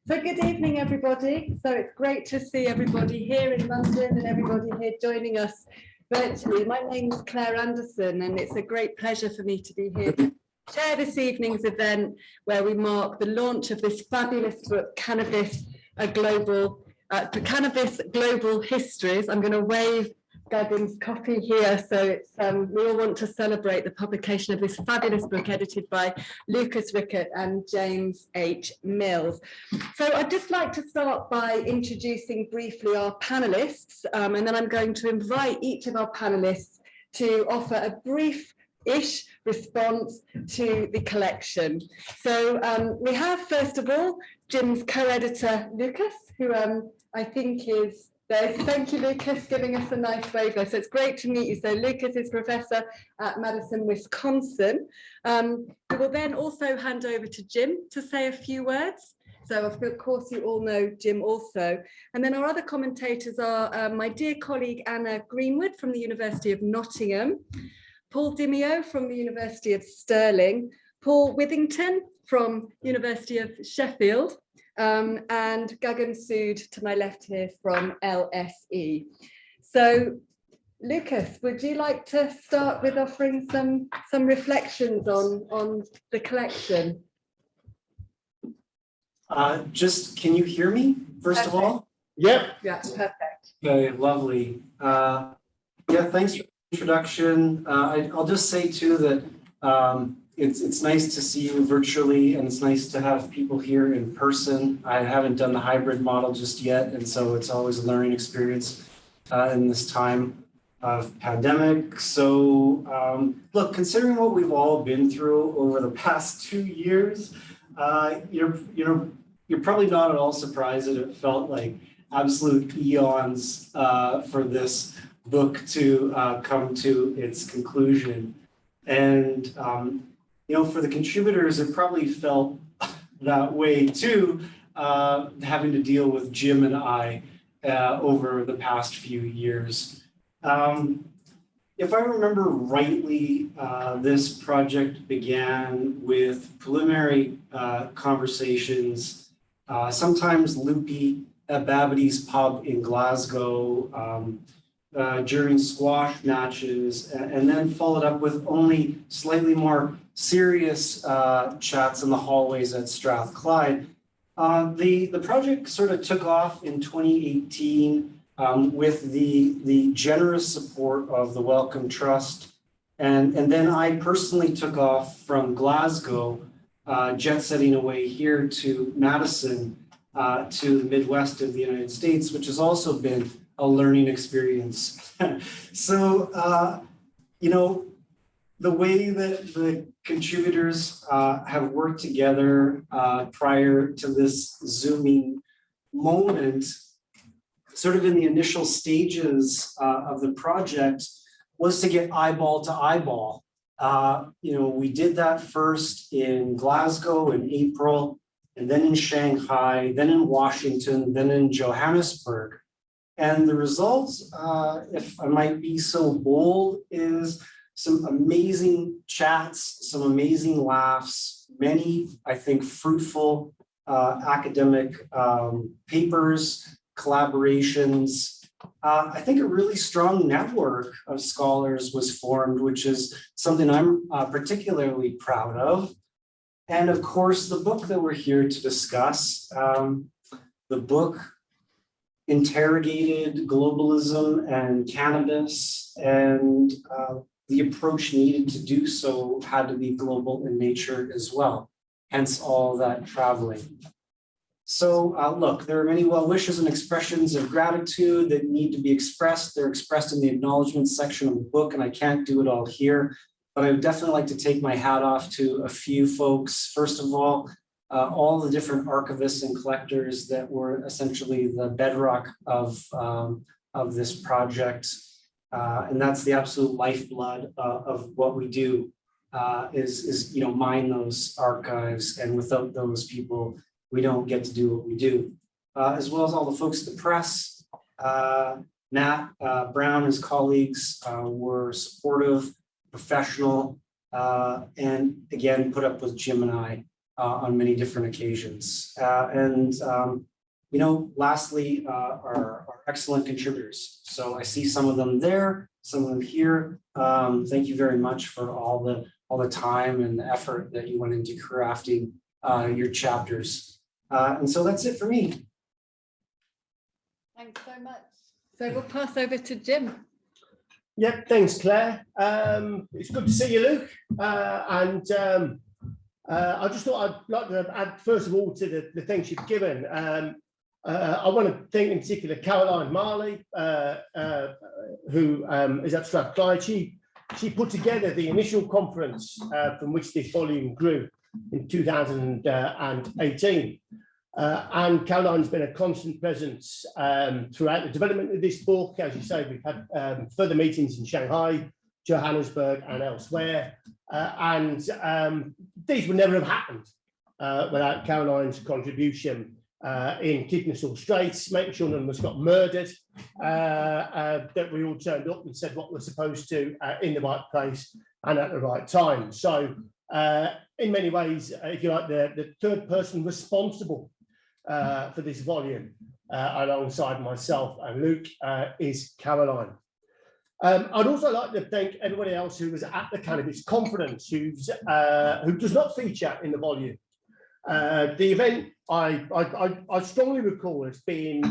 So good evening, everybody. So it's great to see everybody here in London and everybody here joining us virtually. My name is Claire Anderson, and it's a great pleasure for me to be here to share this evening's event where we mark the launch of this fabulous book, Cannabis, Global Histories. I'm going to wave Gagan's copy here. So it's, we all want to celebrate the publication of this fabulous book edited by Lucas Rickett and James H. Mills. So I'd just like to start by introducing briefly our panelists, and then I'm going to invite each of our panelists to offer a brief-ish response to the collection. So we have, first of all, Jim's co-editor, Lucas, who I think is there. Thank you, Lucas, giving us a nice wave there. So it's great to meet you. So Lucas is professor at Madison, Wisconsin. We will then also hand over to Jim to say a few words. So of course you all know Jim also. And then our other commentators are my dear colleague Anna Greenwood from the University of Nottingham, Paul Dimio from the University of Stirling, Paul Withington from University of Sheffield, and Gagan Sood to my left here from LSE. So Lucas, would you like to start with offering some reflections on the collection? Can you hear me, first of all? Yep. Yeah, perfect. Okay, lovely. Yeah, thanks for the introduction. I'll just say too that it's nice to see you virtually, and it's nice to have people here in person. I haven't done the hybrid model just yet, and so it's always a learning experience in this time of pandemic. So look, considering what we've all been through over the past 2 years, you're probably not at all surprised that it felt like absolute eons for this book to come to its conclusion. And for the contributors, it probably felt that way too, having to deal with Jim and I over the past few years. If I remember rightly, this project began with preliminary conversations, sometimes loopy, at Babity's pub in Glasgow, during squash matches, and then followed up with only slightly more serious chats in the hallways at Strathclyde. The project sort of took off in 2018 with the generous support of the Wellcome Trust. And then I personally took off from Glasgow, jet setting away here to Madison, to the Midwest of the United States, which has also been a learning experience. So, the way that the contributors have worked together prior to this Zooming moment, sort of in the initial stages of the project, was to get eyeball to eyeball. We did that first in Glasgow in April, and then in Shanghai, then in Washington, then in Johannesburg. And the results, if I might be so bold, is some amazing chats, some amazing laughs, many, I think, fruitful academic papers, collaborations. I think a really strong network of scholars was formed, which is something I'm particularly proud of. And of course, the book that we're here to discuss, the book interrogated globalism and cannabis, and the approach needed to do so had to be global in nature as well, hence all that traveling. So look, there are many well wishes and expressions of gratitude that need to be expressed. They're expressed in the acknowledgement section of the book, and I can't do it all here, but I would definitely like to take my hat off to a few folks. First of all the different archivists and collectors that were essentially the bedrock of this project. And that's the absolute lifeblood of what we do, is mine those archives. And without those people, we don't get to do what we do. As well as all the folks at the press. Nat Brown and his colleagues were supportive, professional, and again, put up with Jim and I. on many different occasions. Lastly, our excellent contributors. So I see some of them there, some of them here. Thank you very much for all the time and the effort that you went into crafting your chapters. And so that's it for me. Thanks so much. So we'll pass over to Jim. Yeah, thanks, Claire. It's good to see you, Luke. I just thought I'd like to add, first of all, to the thanks you've given. I want to thank in particular Caroline Marley, who is at Strathclyde. She put together the initial conference from which this volume grew in 2018. And Caroline's been a constant presence throughout the development of this book. As you say, we've had further meetings in Shanghai, Johannesburg, and elsewhere. These would never have happened without Caroline's contribution in keeping us all straight, making sure none of us got murdered, that we all turned up and said what we're supposed to in the right place and at the right time. So in many ways, if you like, the third person responsible for this volume alongside myself and Luke is Caroline. I'd also like to thank everybody else who was at the Cannabis conference who does not feature in the volume. The event I strongly recall as being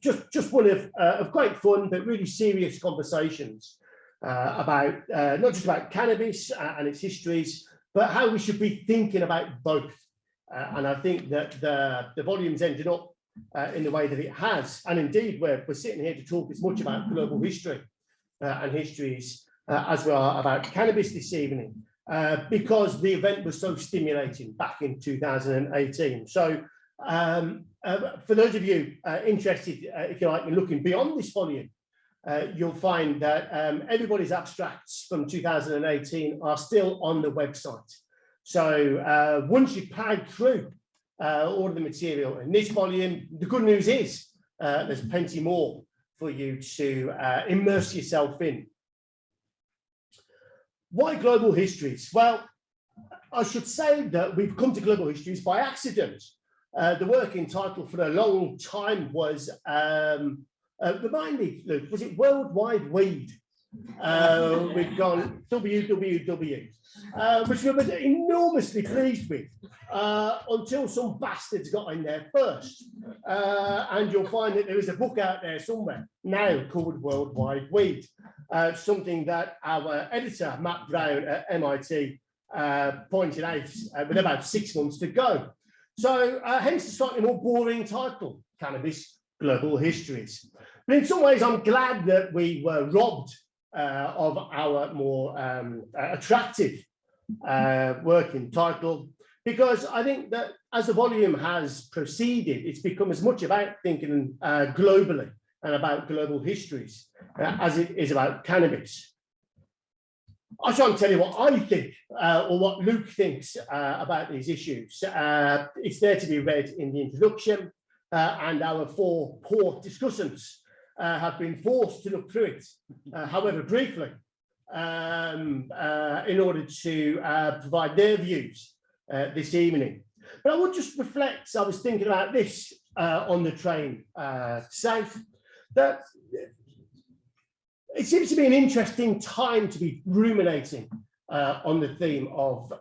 just one of great fun but really serious conversations about not just about cannabis and its histories, but how we should be thinking about both. And I think that the volume's ended up in the way that it has. And indeed, we're sitting here to talk as much about global history and histories as we are about cannabis this evening, because the event was so stimulating back in 2018. So for those of you interested, if you like, in looking beyond this volume, you'll find that everybody's abstracts from 2018 are still on the website. So once you've ploughed through all of the material in this volume, the good news is there's plenty more for you to immerse yourself in. Why global histories? Well, I should say that we've come to global histories by accident. The work entitled for a long time was, remind me, Luke, was it Worldwide Weed? We've gone WWW, which we were enormously pleased with until some bastards got in there first. And you'll find that there is a book out there somewhere now called Worldwide Weed, something that our editor, Matt Brown at MIT, pointed out with about 6 months to go. So hence the slightly more boring title, Cannabis, Global Histories. But in some ways, I'm glad that we were robbed of our more attractive working title, because I think that as the volume has proceeded, it's become as much about thinking globally and about global histories as it is about cannabis. I shan't tell you what I think or what Luke thinks about these issues. It's there to be read in the introduction, and our 4 poor discussants have been forced to look through it, however briefly, in order to provide their views this evening. But I would just reflect, I was thinking about this on the train south, that it seems to be an interesting time to be ruminating on the theme of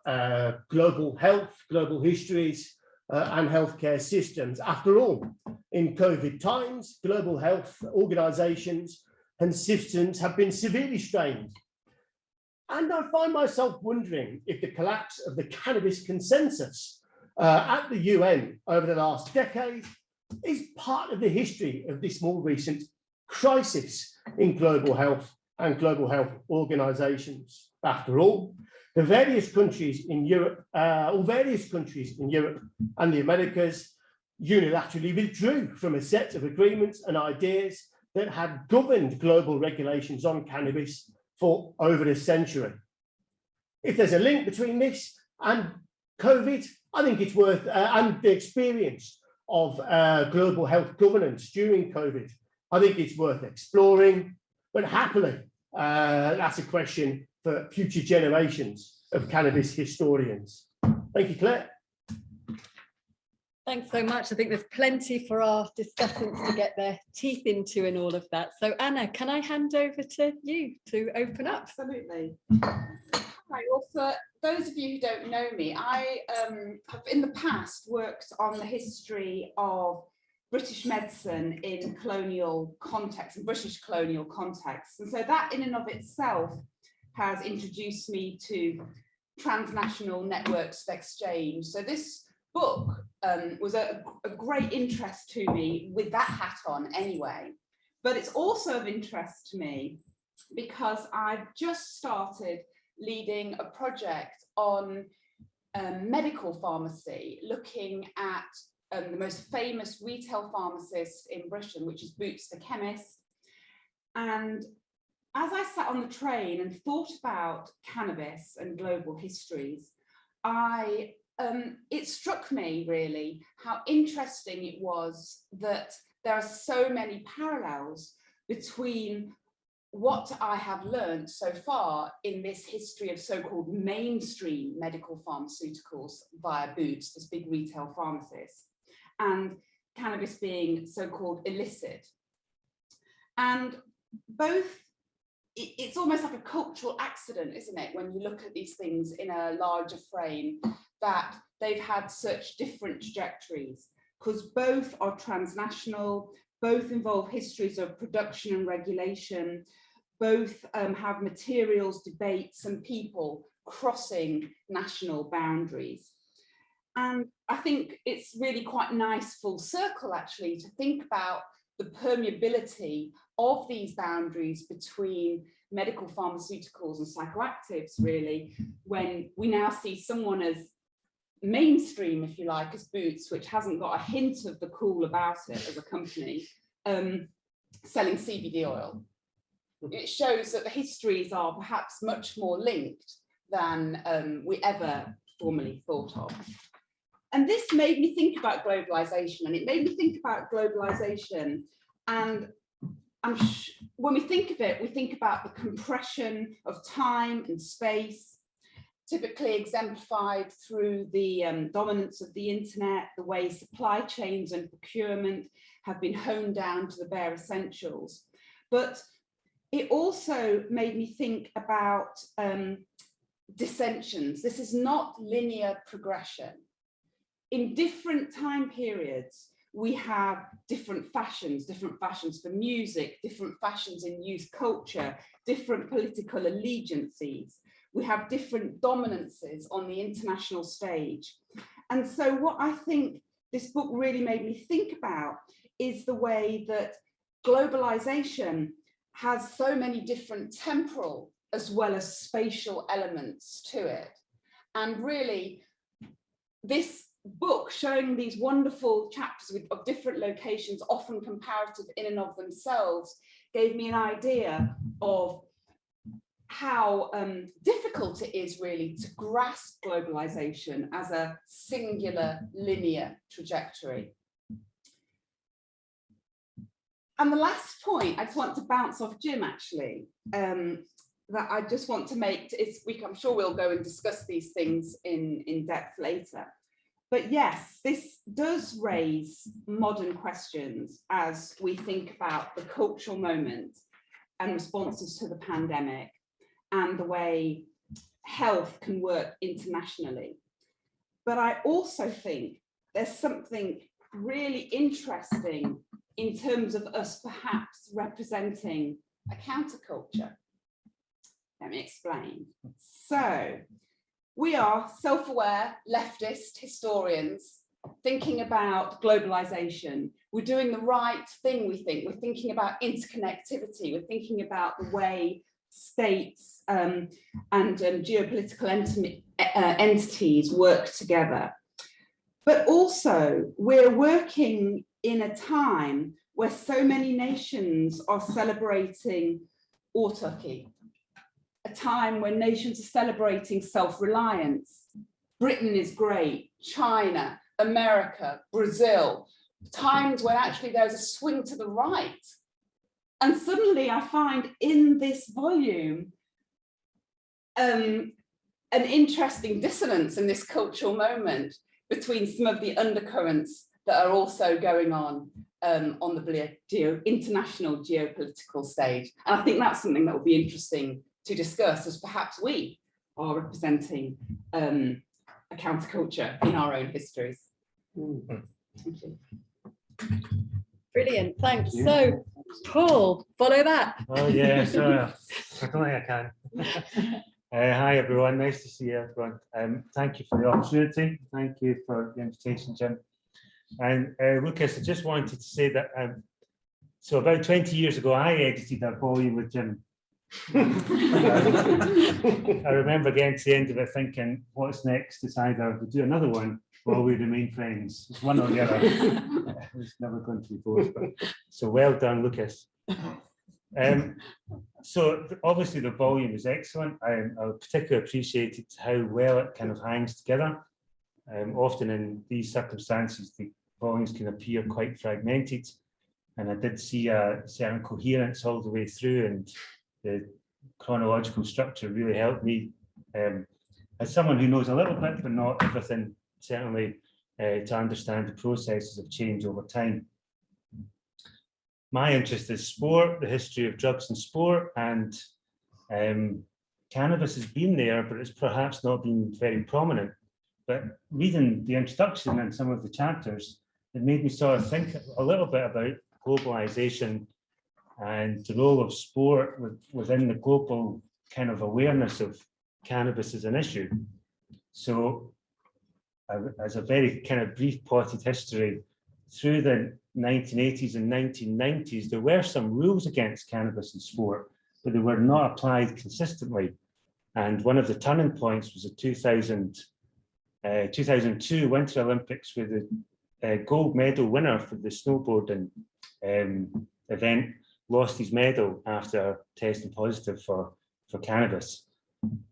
global health, global histories, and healthcare systems. After all, in COVID times, global health organisations and systems have been severely strained. And I find myself wondering if the collapse of the cannabis consensus at the UN over the last decade is part of the history of this more recent crisis in global health and global health organisations. After all, the various countries in Europe, and the Americas unilaterally withdrew from a set of agreements and ideas that had governed global regulations on cannabis for over a century. If there's a link between this and COVID, I think it's worth, and the experience of global health governance during COVID, I think it's worth exploring, but happily, that's a question for future generations of cannabis historians. Thank you, Claire. Thanks so much. I think there's plenty for our discussants to get their teeth into in all of that. So Anna, can I hand over to you to open up? Absolutely. Right, well, for those of you who don't know me, I have in the past worked on the history of British medicine in colonial context, in British colonial context. And so that in and of itself has introduced me to transnational networks of exchange. So this book was a great interest to me with that hat on anyway, but it's also of interest to me because I've just started leading a project on medical pharmacy, looking at the most famous retail pharmacist in Britain, which is Boots the chemist. And as I sat on the train and thought about cannabis and global histories, it struck me really how interesting it was that there are so many parallels between what I have learned so far in this history of so-called mainstream medical pharmaceuticals via Boots, this big retail pharmacist, and cannabis being so-called illicit. And both, it's almost like a cultural accident, isn't it, when you look at these things in a larger frame, that they've had such different trajectories, because both are transnational, both involve histories of production and regulation, both have materials, debates, and people crossing national boundaries. And I think it's really quite nice full circle, actually, to think about the permeability of these boundaries between medical pharmaceuticals and psychoactives, really, when we now see someone as mainstream, if you like, as Boots, which hasn't got a hint of the cool about it as a company, selling CBD oil. It shows that the histories are perhaps much more linked than we ever formerly thought of. And this made me think about globalization, and it made me think about globalization. And when we think of it, we think about the compression of time and space, typically exemplified through the dominance of the internet, the way supply chains and procurement have been honed down to the bare essentials. But it also made me think about dissensions. This is not linear progression. In different time periods, we have different fashions for music, different fashions in youth culture, different political allegiances. We have different dominances on the international stage. And so what I think this book really made me think about is the way that globalization has so many different temporal as well as spatial elements to it. And really, this book showing these wonderful chapters of different locations, often comparative in and of themselves, gave me an idea of how difficult it is really to grasp globalization as a singular linear trajectory. And the last point I just want to bounce off Jim, actually, that I just want to make is, I'm sure we'll go and discuss these things in depth later. But yes, this does raise modern questions as we think about the cultural moment and responses to the pandemic and the way health can work internationally. But I also think there's something really interesting in terms of us perhaps representing a counterculture. Let me explain. So, we are self-aware leftist historians thinking about globalization. We're doing the right thing, we think. We're thinking about interconnectivity. We're thinking about the way states and geopolitical entities work together. But also, we're working in a time where so many nations are celebrating autarky, a time when nations are celebrating self-reliance. Britain is great, China, America, Brazil, times when actually there's a swing to the right. And suddenly I find in this volume an interesting dissonance in this cultural moment between some of the undercurrents that are also going on the international geopolitical stage. And I think that's something that will be interesting to discuss, as perhaps we are representing a counterculture in our own histories. Thank you. Brilliant, thanks. So, Paul, follow that. Oh yeah, so I don't think I can. Hi everyone, nice to see everyone. Thank you for the opportunity. Thank you for the invitation, Jim. And Lucas, I just wanted to say that so about 20 years ago, I edited a volume with Jim. I remember getting to the end of it thinking, what's next? It's either we do another one or we remain friends. It's one or the other. It's never going to be both. But, so well done, Lucas. So obviously the volume is excellent. I particularly appreciated how well it kind of hangs together. Often in these circumstances, the volumes can appear quite fragmented, and I did see a certain coherence all the way through, and the chronological structure really helped me, as someone who knows a little bit but not everything, certainly to understand the processes of change over time. My interest is sport, the history of drugs and sport, and cannabis has been there, but it's perhaps not been very prominent. But reading the introduction and some of the chapters, it made me sort of think a little bit about globalization and the role of sport within the global kind of awareness of cannabis as an issue. So as a very kind of brief potted history, through the 1980s and 1990s, there were some rules against cannabis in sport, but they were not applied consistently. And one of the turning points was the 2002 Winter Olympics, where the gold medal winner for the snowboarding event lost his medal after testing positive for cannabis.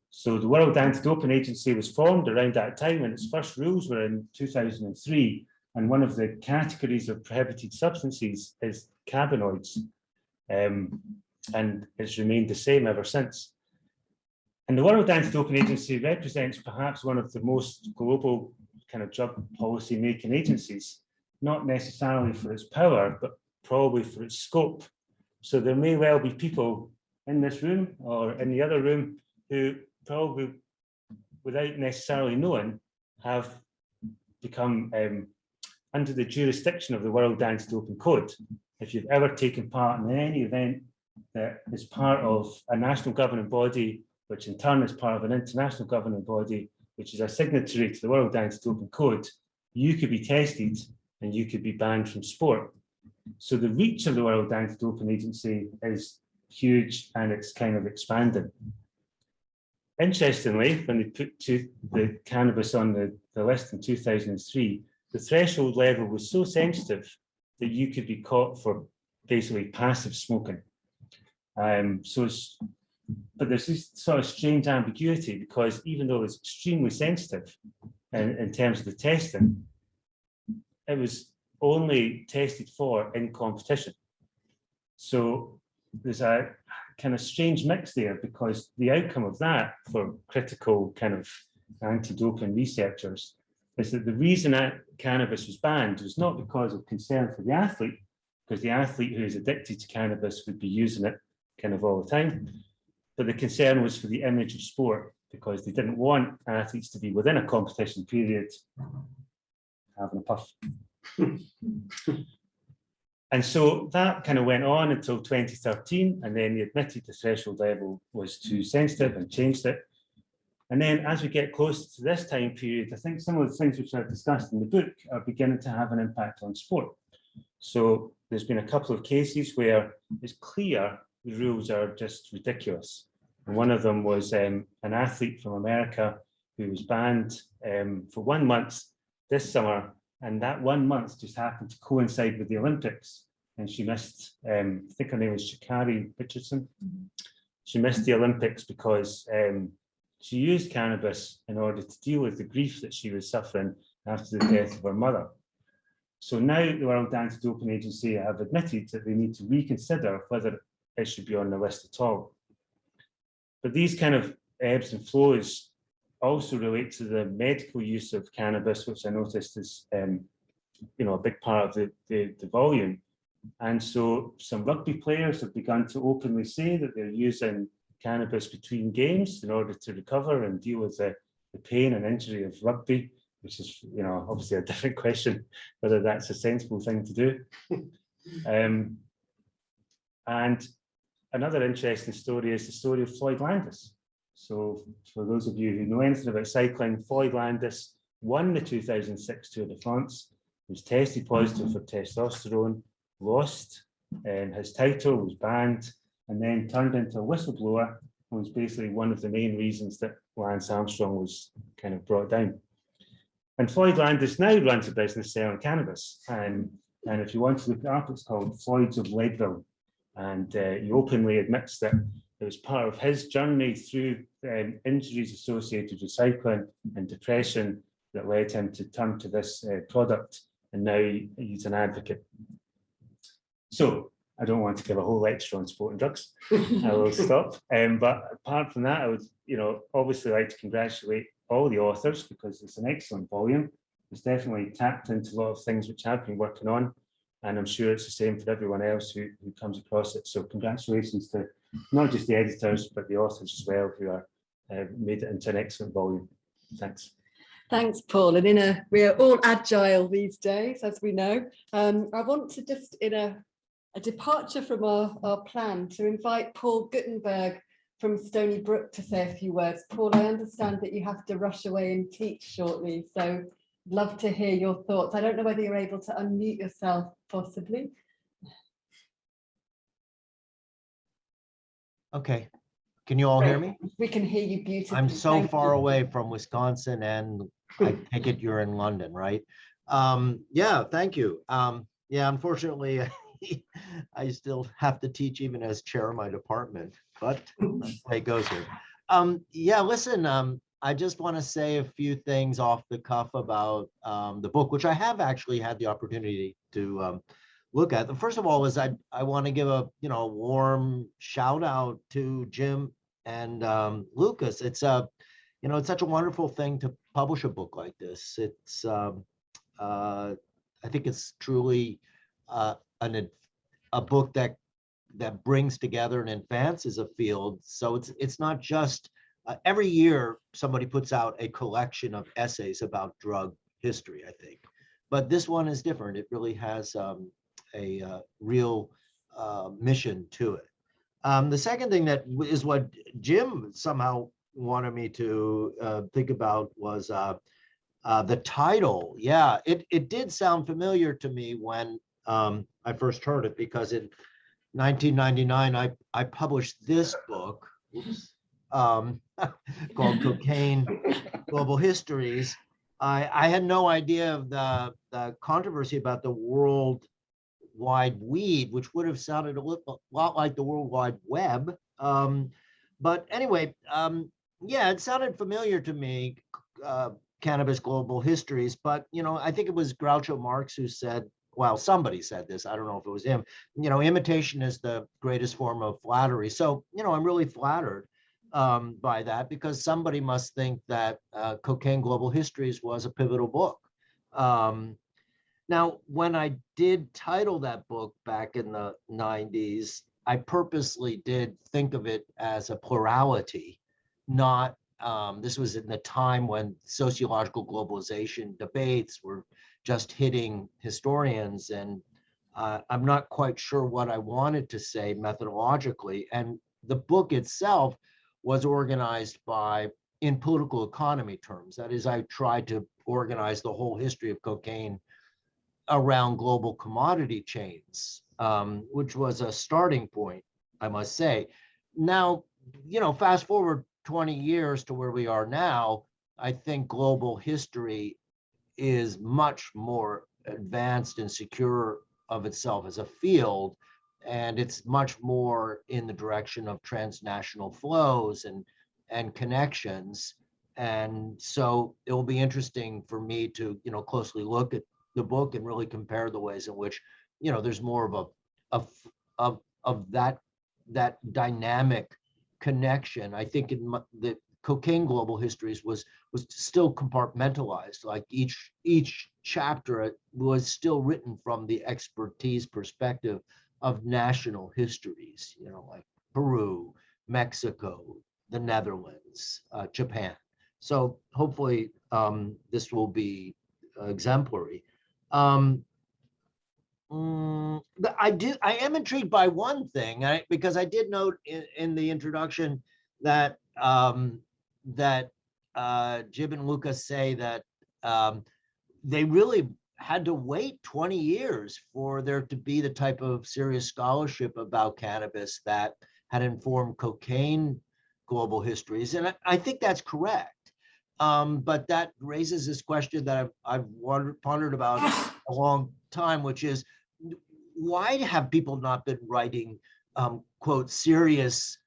So the World Anti-Doping Agency was formed around that time, and its first rules were in 2003. And one of the categories of prohibited substances is cannabinoids, and it's remained the same ever since. And the World Anti-Doping Agency represents perhaps one of the most global kind of drug policy making agencies, not necessarily for its power, but probably for its scope. So there may well be people in this room or in the other room who probably, without necessarily knowing, have become under the jurisdiction of the World Anti-Doping Code. If you've ever taken part in any event that is part of a national governing body, which in turn is part of an international governing body, which is a signatory to the World Anti-Doping Code, you could be tested and you could be banned from sport. So the reach of the World Anti-Doping Agency is huge, and it's kind of expanding. Interestingly, when they put the cannabis on the list in 2003, the threshold level was so sensitive that you could be caught for basically passive smoking. But there's this sort of strange ambiguity, because even though it's extremely sensitive in terms of the testing, it was only tested for in competition. So there's a kind of strange mix there, because the outcome of that for critical kind of anti-doping researchers is that the reason that cannabis was banned was not because of concern for the athlete, because the athlete who is addicted to cannabis would be using it kind of all the time, but the concern was for the image of sport, because they didn't want athletes to be within a competition period having a puff. And so that kind of went on until 2013, and then they admitted the threshold level was too sensitive and changed it. And then as we get closer to this time period, I think some of the things which I've discussed in the book are beginning to have an impact on sport. So there's been a couple of cases where it's clear the rules are just ridiculous. And one of them was an athlete from America who was banned for 1 month this summer, and that 1 month just happened to coincide with the Olympics, and she missed, I think her name was Sha'Carri Richardson. She missed the Olympics because she used cannabis in order to deal with the grief that she was suffering after the death of her mother. So now the World Anti-Doping Agency have admitted that they need to reconsider whether it should be on the list at all. But these kind of ebbs and flows also relate to the medical use of cannabis, which I noticed is a big part of the volume. And so some rugby players have begun to openly say that they're using cannabis between games in order to recover and deal with the pain and injury of rugby, which is, obviously a different question, whether that's a sensible thing to do. And another interesting story is the story of Floyd Landis. So for those of you who know anything about cycling, Floyd Landis won the 2006 Tour de France, was tested positive for testosterone, lost his title, was banned, and then turned into a whistleblower, and was basically one of the main reasons that Lance Armstrong was kind of brought down. And Floyd Landis now runs a business selling cannabis. And if you want to look it up, it's called Floyd's of Leadville. And he openly admits that it was part of his journey through injuries associated with cycling and depression that led him to turn to this product. And now he's an advocate. So I don't want to give a whole lecture on sport and drugs. I will stop. But apart from that, I would, obviously like to congratulate all the authors because it's an excellent volume. It's definitely tapped into a lot of things which I've been working on. And I'm sure it's the same for everyone else who comes across it. So congratulations to not just the editors, but the authors as well, who are made it into an excellent volume. Thanks. Thanks, Paul. And we're all agile these days, as we know. I want to just, in a departure from our plan, to invite Paul Guttenberg from Stony Brook to say a few words. Paul, I understand that you have to rush away and teach shortly, so love to hear your thoughts. I don't know whether you're able to unmute yourself, possibly. Okay, can you all hear me? We can hear you beautifully. I'm so Thank far you. away from Wisconsin, and I take it you're in London, right? Yeah, thank you. Yeah, unfortunately, I still have to teach even as chair of my department, but that's the way it goes here. Yeah, listen, I just want to say a few things off the cuff about the book, which I have actually had the opportunity to look at. First of all, is I want to give a warm shout out to Jim and Lucas. It's it's such a wonderful thing to publish a book like this. It's I think it's truly a book that brings together and advances a field. So it's not just every year somebody puts out a collection of essays about drug history, I think, but this one is different. It really has a real mission to it. The second thing that is what Jim somehow wanted me to think about was the title. Yeah, it did sound familiar to me when I first heard it, because in 1999 I published this book, called Cocaine, Global Histories. I had no idea of the controversy about the worldwide weed, which would have sounded a lot like the World Wide Web. But anyway, yeah, it sounded familiar to me, Cannabis Global Histories, but, I think it was Groucho Marx who said, well, somebody said this, I don't know if it was him, imitation is the greatest form of flattery. So, I'm really flattered by that, because somebody must think that Cocaine Global Histories was a pivotal book. Now, when I did title that book back in the 90s, I purposely did think of it as a plurality, not, this was in the time when sociological globalization debates were just hitting historians, and I'm not quite sure what I wanted to say methodologically. And the book itself was organized in political economy terms. That is, I tried to organize the whole history of cocaine around global commodity chains, which was a starting point, I must say. Now, fast forward 20 years to where we are now, I think global history is much more advanced and secure of itself as a field, and it's much more in the direction of transnational flows and connections. And so it will be interesting for me to closely look at the book and really compare the ways in which there's more of that dynamic connection. I think in the cocaine global histories was still compartmentalized. Like each chapter was still written from the expertise perspective of national histories, you know, like Peru, Mexico, the Netherlands, Japan. So hopefully this will be exemplary. I am intrigued by one thing, because I did note in the introduction that Jib and Lucas say that they really had to wait 20 years for there to be the type of serious scholarship about cannabis that had informed cocaine global histories. And I think that's correct. But that raises this question that I've pondered about a long time, which is, why have people not been writing, quote, serious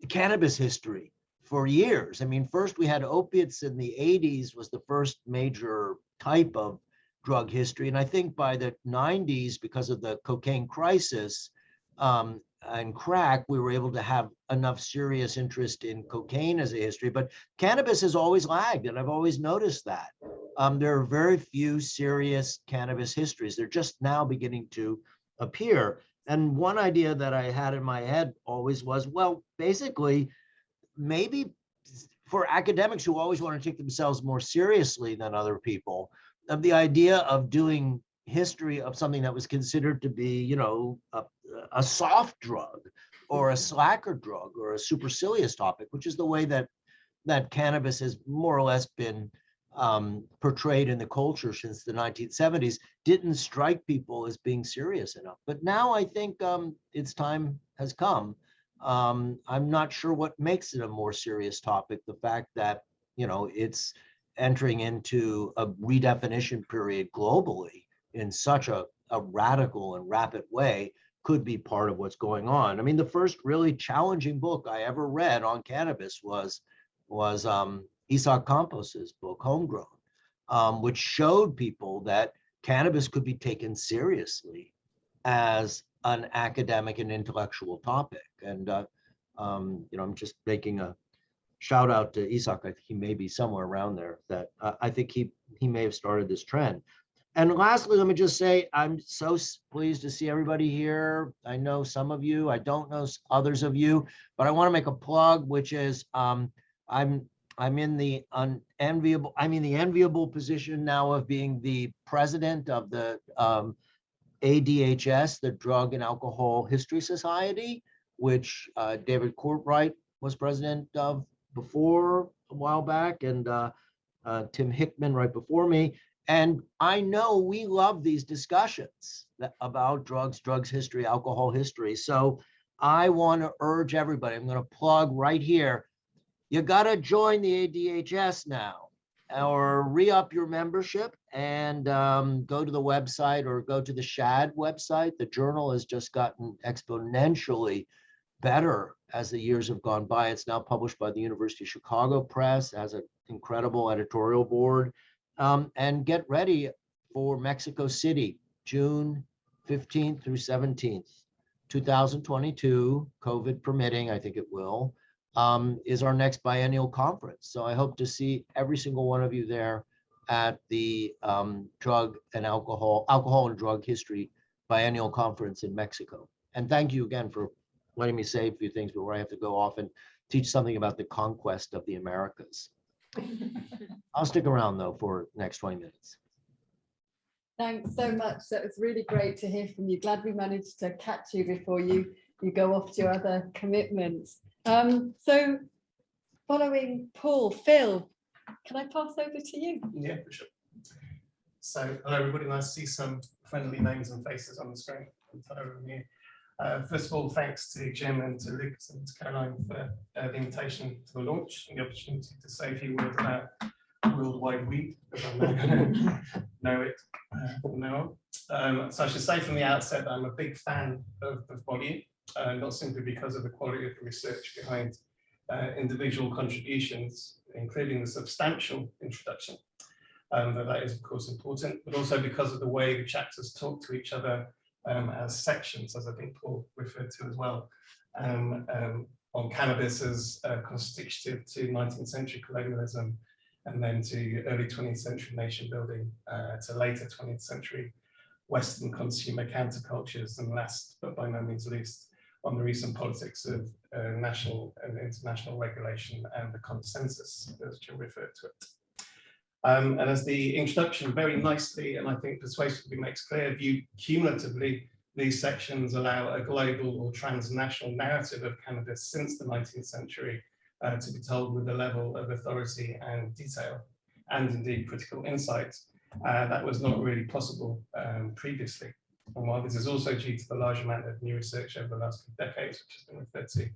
cannabis history for years? I mean, first we had opiates in the 80s was the first major type of drug history. And I think by the 90s, because of the cocaine crisis and crack, we were able to have enough serious interest in cocaine as a history. But cannabis has always lagged, and I've always noticed that. There are very few serious cannabis histories. They're just now beginning to appear. And one idea that I had in my head always was, well, basically, maybe for academics who always want to take themselves more seriously than other people, the idea of doing history of something that was considered to be, you know, a soft drug or a slacker drug or a supercilious topic, which is the way that cannabis has more or less been portrayed in the culture since the 1970s, didn't strike people as being serious enough. But now I think its time has come. I'm not sure what makes it a more serious topic. The fact that, you know, it's entering into a redefinition period globally in such a radical and rapid way could be part of what's going on. I mean, the first really challenging book I ever read on cannabis was Isaac Campos's book, Homegrown, which showed people that cannabis could be taken seriously as an academic and intellectual topic. And, you know, I'm just making a shout out to Isaac. I think he may be somewhere around there, that I think he may have started this trend. And lastly, let me just say, I'm so pleased to see everybody here. I know some of you, I don't know others of you, but I want to make a plug, which is I'm in the enviable position now of being the president of the ADHS, the Drug and Alcohol History Society, which David Courtwright was president of before a while back, and Tim Hickman right before me. And I know we love these discussions about drugs history, alcohol history. So I want to urge everybody, I'm going to plug right here, you got to join the ADHS now, or re-up your membership and go to the website or go to the SHAD website. The journal has just gotten exponentially better as the years have gone by. It's now published by the University of Chicago Press, has an incredible editorial board. And get ready for Mexico City, June 15th through 17th, 2022, COVID permitting, I think it will, is our next biennial conference. So I hope to see every single one of you there at the Drug and Alcohol and Drug History Biennial Conference in Mexico. And thank you again for letting me say a few things before I have to go off and teach something about the conquest of the Americas. I'll stick around though for the next 20 minutes. Thanks so much. That was really great to hear from you. Glad we managed to catch you before you go off to your other commitments. So following Paul, Phil, can I pass over to you? Yeah, for sure. So hello everybody, nice to see some friendly names and faces on the screen. First of all, thanks to Jim and to Lucas and to Caroline for the invitation to the launch and the opportunity to say a few words about worldwide weed, because I'm now going to know it from now on. So I should say from the outset that I'm a big fan of volume, not simply because of the quality of the research behind individual contributions, including the substantial introduction. That is of course important, but also because of the way the chapters talk to each other as sections, as I think Paul referred to as well. on cannabis as constitutive to 19th century colonialism, and then to early 20th century nation building, to later 20th century Western consumer countercultures, and last but by no means least, on the recent politics of national and international regulation and the consensus, as Jim referred to it. And as the introduction very nicely and I think persuasively makes clear, viewed cumulatively, these sections allow a global or transnational narrative of cannabis since the 19th century to be told with a level of authority and detail, and indeed critical insight that was not really possible previously. And while this is also due to the large amount of new research over the last few decades, which has been referred to,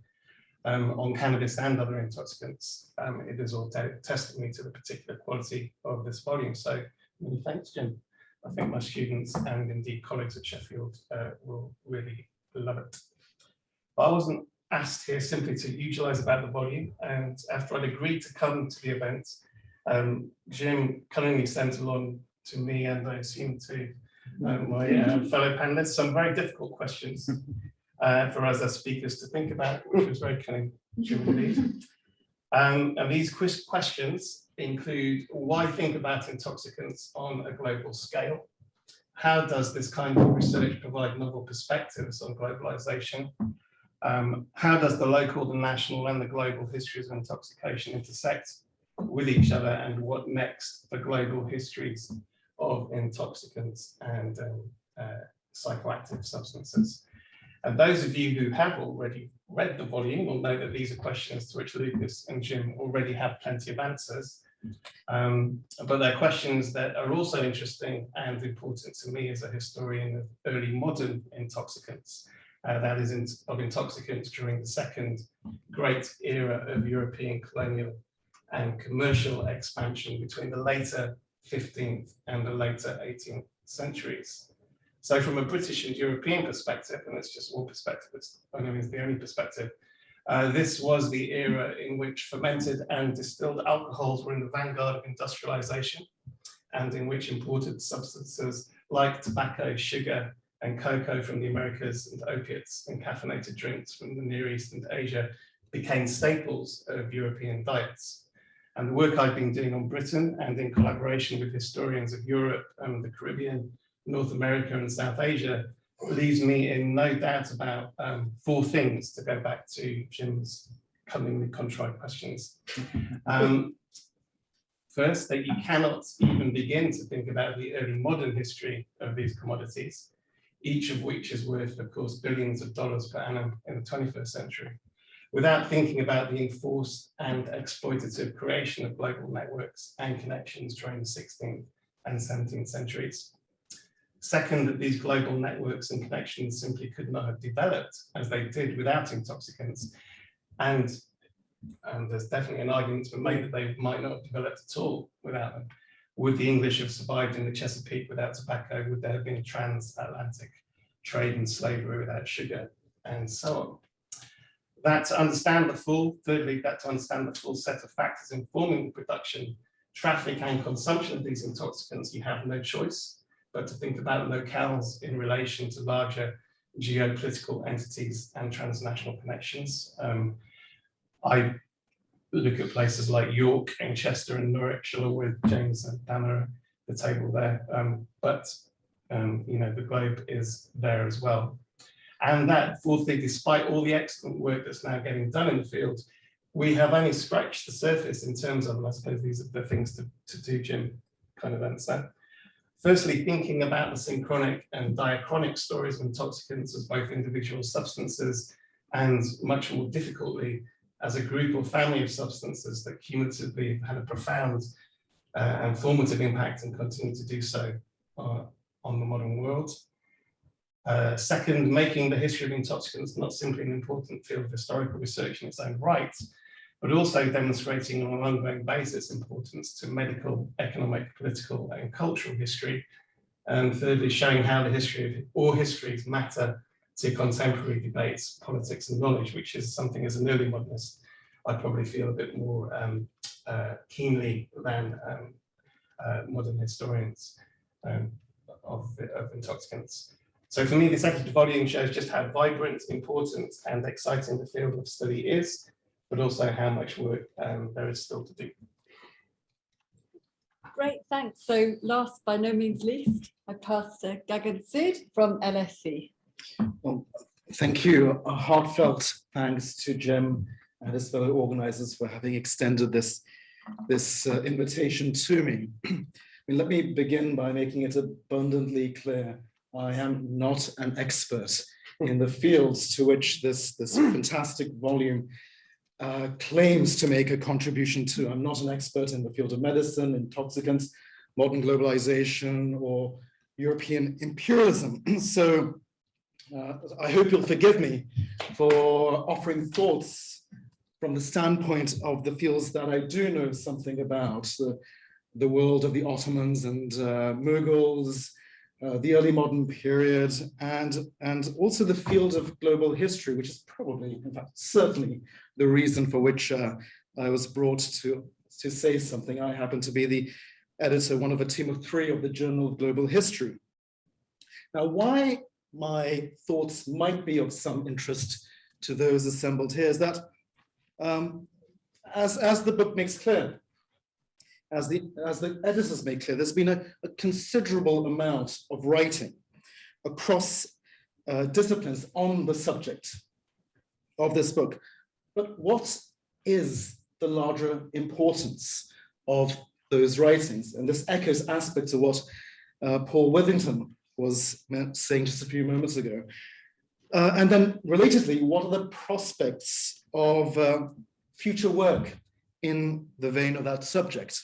on cannabis and other intoxicants, it is all testimony to the particular quality of this volume. So many thanks, Jim. I think my students and indeed colleagues at Sheffield will really love it. But I wasn't asked here simply to eulogize about the volume, and after I'd agreed to come to the event, Jim cunningly sent along to me, and I assume to my fellow panelists, some very difficult questions for us as speakers to think about, which was very cunning, Jim, indeed. And these questions include: why think about intoxicants on a global scale? How does this kind of research provide novel perspectives on globalization? How does the local, the national, and the global histories of intoxication intersect with each other, and what next for global histories of intoxicants and psychoactive substances? And those of you who have already read the volume will know that these are questions to which Lucas and Jim already have plenty of answers. But they're questions that are also interesting and important to me as a historian of early modern intoxicants, that is of intoxicants during the second great era of European colonial and commercial expansion between the later 15th and the later 18th centuries. So from a British and European perspective, and it's just one perspective, it's by no means the only perspective, this was the era in which fermented and distilled alcohols were in the vanguard of industrialization, and in which imported substances like tobacco, sugar, and cocoa from the Americas, and opiates and caffeinated drinks from the Near East and Asia became staples of European diets. And the work I've been doing on Britain, and in collaboration with historians of Europe and the Caribbean, North America, and South Asia, leaves me in no doubt about four things, to go back to Jim's cunningly contrived questions. First, that you cannot even begin to think about the early modern history of these commodities, each of which is worth, of course, billions of dollars per annum in the 21st century, without thinking about the enforced and exploitative creation of global networks and connections during the 16th and 17th centuries. Second, that these global networks and connections simply could not have developed as they did without intoxicants. And there's definitely an argument to be made that they might not have developed at all without them. Would the English have survived in the Chesapeake without tobacco? Would there have been a transatlantic trade in slavery without sugar? And so on. That to understand the full, thirdly, that to understand the full set of factors informing the production, traffic, and consumption of these intoxicants, you have no choice but to think about locales in relation to larger geopolitical entities and transnational connections. I look at places like York and Chester and Norwich, along with James and Dana at the table there, but you know, the globe is there as well. And that, fourthly, despite all the excellent work that's now getting done in the field, we have only scratched the surface in terms of, and I suppose these are the things to do, Jim kind of answer. Firstly, thinking about the synchronic and diachronic stories of intoxicants as both individual substances, and much more difficultly as a group or family of substances that cumulatively have had a profound and formative impact and continue to do so on the modern world. Second, making the history of intoxicants not simply an important field of historical research in its own right, but also demonstrating on an ongoing basis importance to medical, economic, political, and cultural history. And thirdly, showing how the history of all histories matter to contemporary debates, politics, and knowledge, which is something as an early modernist I probably feel a bit more keenly than modern historians of intoxicants. So for me, this edited volume shows just how vibrant, important, and exciting the field of study is, but also how much work there is still to do. Great, thanks. So last, by no means least, I pass to Gagan Sid from LSE. Well, thank you. A heartfelt thanks to Jim and his fellow organizers for having extended this invitation to me. Let me begin by making it abundantly clear. I am not an expert in the fields to which this fantastic volume claims to make a contribution to. I'm not an expert in the field of medicine, intoxicants, modern globalization, or European imperialism. So I hope you'll forgive me for offering thoughts from the standpoint of the fields that I do know something about, the world of the Ottomans and Mughals, the early modern period, and also the field of global history, which is probably, in fact, certainly the reason for which I was brought to say something. I happen to be the editor, one of a team of 3 of the Journal of Global History. Now, why my thoughts might be of some interest to those assembled here is that, as the book makes clear, as the editors make clear, there's been a considerable amount of writing across disciplines on the subject of this book. But what is the larger importance of those writings? And this echoes aspects of what Paul Withington was saying just a few moments ago. And then relatedly, what are the prospects of future work in the vein of that subject?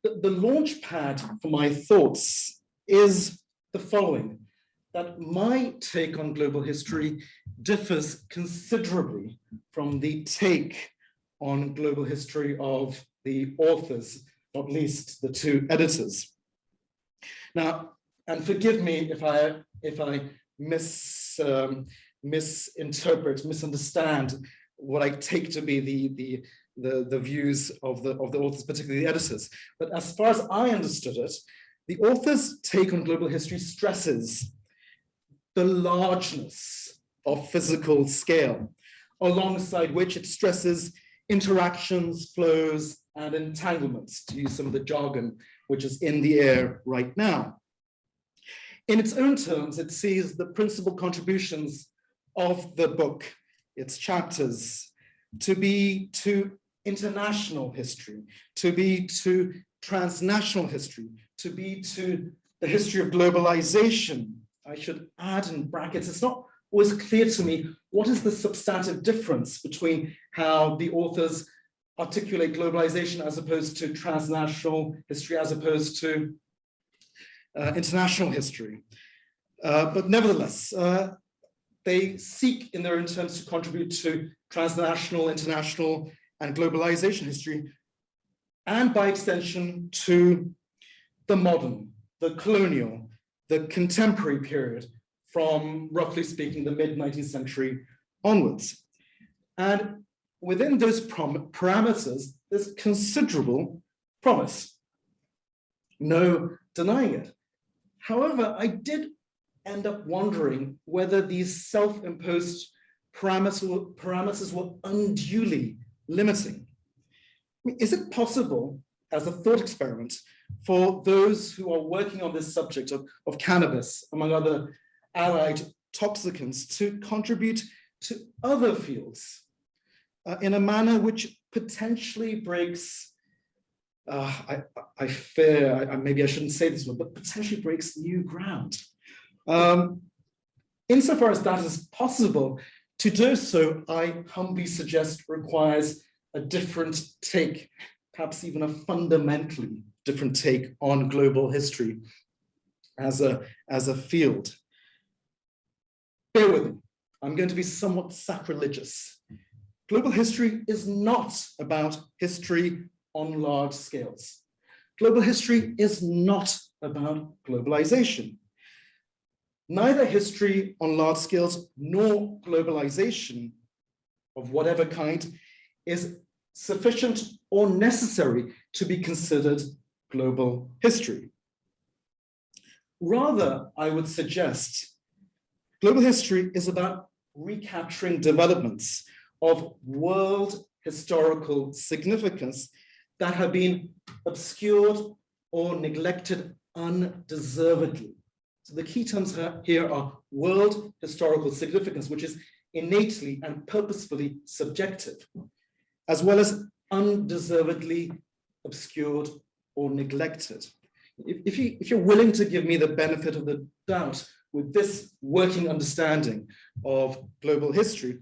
The launch pad for my thoughts is the following, that my take on global history differs considerably from the take on global history of the authors, not least the 2 editors. Now, and forgive me if I misunderstand what I take to be the views of the authors, particularly the editors. But as far as I understood it, the author's take on global history stresses the largeness of physical scale, alongside which it stresses interactions, flows, and entanglements, to use some of the jargon which is in the air right now. In its own terms, it sees the principal contributions of the book, its chapters, to be to international history, to be to transnational history, to be to the history of globalization. I should add in brackets, it's not always clear to me what is the substantive difference between how the authors articulate globalization as opposed to transnational history, as opposed to international history. But nevertheless, they seek in their own terms to contribute to transnational, international, and globalization history, and by extension to the modern, the colonial, the contemporary period, from roughly speaking the mid-19th century onwards. And within those parameters, there's considerable promise. No denying it. However, I did end up wondering whether these self-imposed parameters were unduly limiting. I mean, is it possible, as a thought experiment, for those who are working on this subject of cannabis, among other allied toxicants, to contribute to other fields in a manner which potentially breaks, I fear, maybe I shouldn't say this one, but potentially breaks new ground? Insofar as that is possible, to do so, I humbly suggest requires a different take, perhaps even a fundamentally different take on global history as a field. Bear with me, I'm going to be somewhat sacrilegious. Global history is not about history on large scales. Global history is not about globalization. Neither history on large scales nor globalization of whatever kind is sufficient or necessary to be considered global history. Rather, I would suggest global history is about recapturing developments of world historical significance that have been obscured or neglected undeservedly. So the key terms here are world historical significance, which is innately and purposefully subjective, as well as undeservedly obscured or neglected. If you're willing to give me the benefit of the doubt with this working understanding of global history,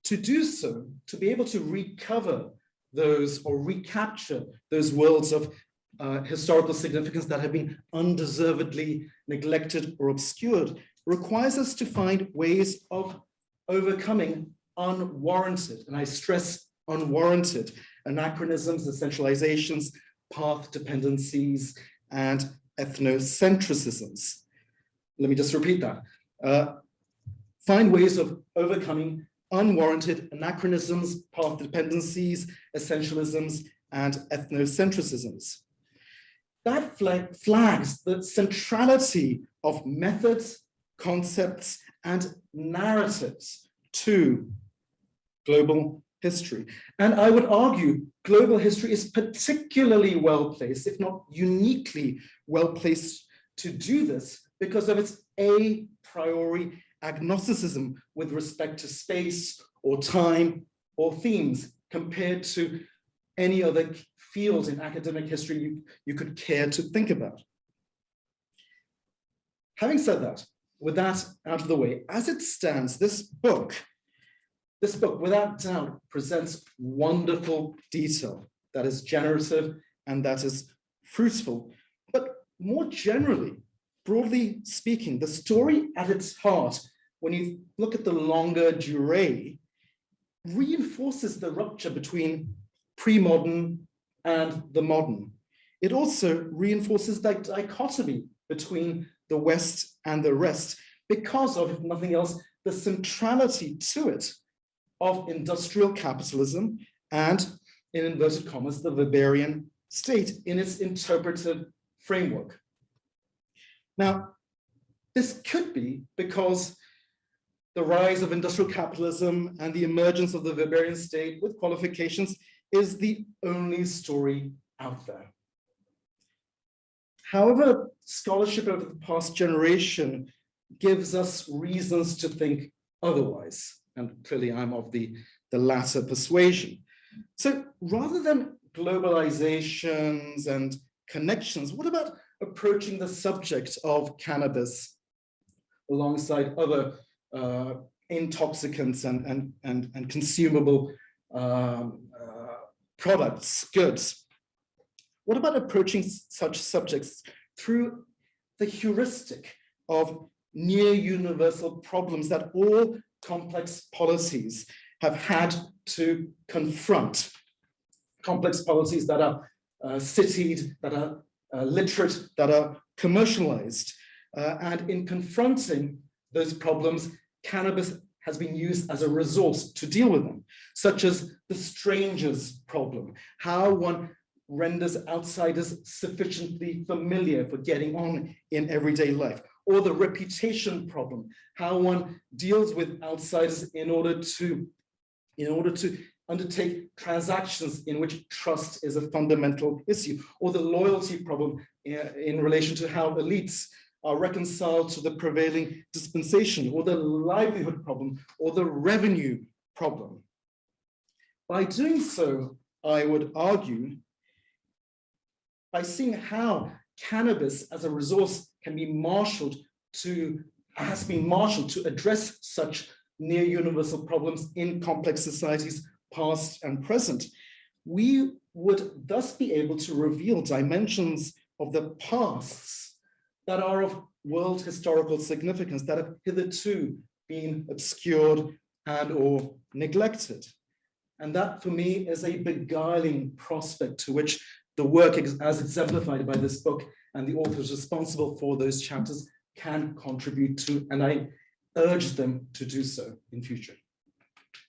to do so, to be able to recover those or recapture those worlds of historical significance that have been undeservedly neglected or obscured, requires us to find ways of overcoming unwarranted, and I stress unwarranted, anachronisms, essentializations, path dependencies, and ethnocentrisms. Let me just repeat that. Find ways of overcoming unwarranted anachronisms, path dependencies, essentialisms, and ethnocentrisms. That flags the centrality of methods, concepts, and narratives to global history. And I would argue global history is particularly well placed, if not uniquely well placed to do this because of its a priori agnosticism with respect to space or time or themes compared to any other field in academic history you could care to think about. Having said that, with that out of the way, as it stands, this book without doubt presents wonderful detail that is generative and that is fruitful. But more generally, broadly speaking, the story at its heart, when you look at the longer durée, reinforces the rupture between pre-modern and the modern. It also reinforces that dichotomy between the West and the rest because of, if nothing else, the centrality to it of industrial capitalism and, in inverted commas, the Weberian state in its interpretive framework. Now, this could be because the rise of industrial capitalism and the emergence of the Weberian state with qualifications is the only story out there. However, scholarship over the past generation gives us reasons to think otherwise. And clearly I'm of the latter persuasion. So rather than globalizations and connections, what about approaching the subject of cannabis alongside other intoxicants and consumable products, goods? What about approaching such subjects through the heuristic of near universal problems that all complex policies have had to confront? Complex policies that are citied, that are literate, that are commercialized. And in confronting those problems, cannabis has been used as a resource to deal with them, such as the stranger's problem, how one renders outsiders sufficiently familiar for getting on in everyday life, or the reputation problem, how one deals with outsiders in order to undertake transactions in which trust is a fundamental issue, or the loyalty problem in relation to how elites are reconciled to the prevailing dispensation, or the livelihood problem, or the revenue problem. By doing so, I would argue, by seeing how cannabis as a resource can be marshaled to, has been marshaled to address such near universal problems in complex societies, past and present, we would thus be able to reveal dimensions of the pasts that are of world historical significance that have hitherto been obscured and or neglected. And that for me is a beguiling prospect to which the work as exemplified by this book and the authors responsible for those chapters can contribute to, and I urge them to do so in future.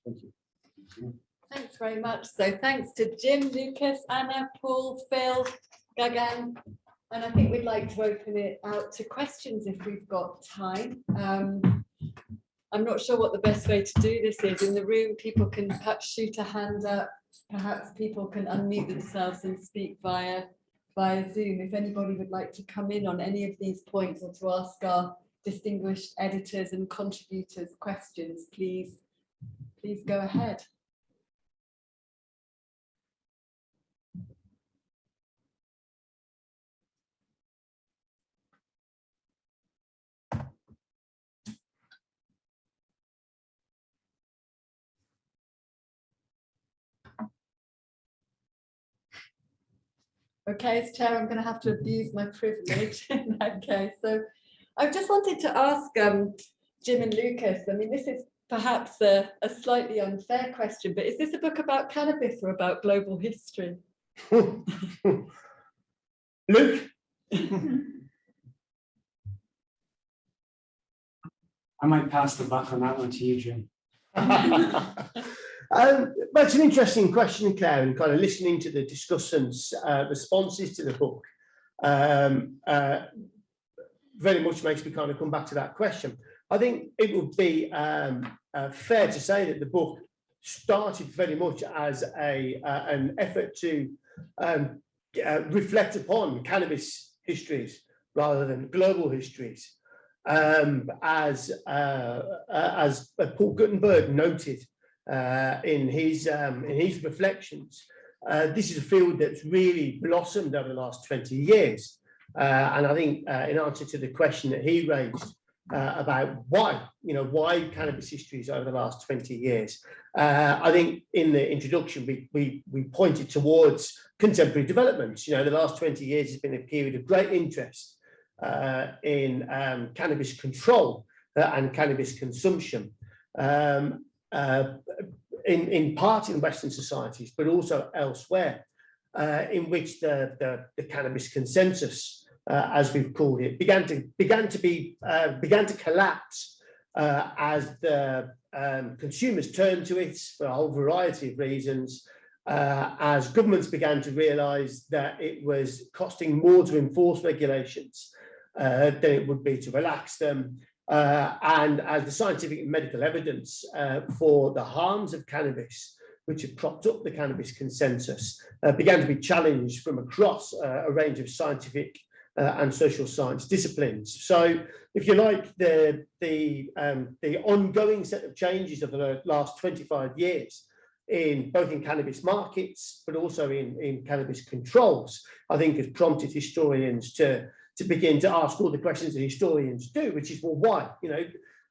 Thank you. Thanks very much. So thanks to Jim, Lucas, Anna, Paul, Phil, Gagan, And I think we'd like to open it out to questions if we've got time. I'm not sure what the best way to do this is. In the room, people can perhaps shoot a hand up. Perhaps people can unmute themselves and speak via Zoom. If anybody would like to come in on any of these points or to ask our distinguished editors and contributors questions, please go ahead. Okay, as chair, I'm going to have to abuse my privilege in that case. So I just wanted to ask Jim and Lucas, I mean, this is perhaps a slightly unfair question, but is this a book about cannabis or about global history? Luke? I might pass the buck on that one to you, Jim. That's an interesting question, Claire, and kind of listening to the discussants' responses to the book very much makes me kind of come back to that question. I think it would be fair to say that the book started very much as an effort to reflect upon cannabis histories rather than global histories. As Paul Guttenberg noted in his reflections, this is a field that's really blossomed over the last 20 years. And I think in answer to the question that he raised about why cannabis histories over the last 20 years, I think in the introduction we pointed towards contemporary developments. The last 20 years has been a period of great interest in cannabis control and cannabis consumption, in part in Western societies, but also elsewhere, in which the cannabis consensus, as we've called it, began to collapse as the consumers turned to it for a whole variety of reasons. As governments began to realise that it was costing more to enforce regulations than it would be to relax them, and as the scientific and medical evidence for the harms of cannabis, which had propped up the cannabis consensus, began to be challenged from across a range of scientific and social science disciplines. So, if you like, the ongoing set of changes of the last 25 years both in cannabis markets, but also in cannabis controls, I think has prompted historians to begin to ask all the questions that historians do, which is, well, why?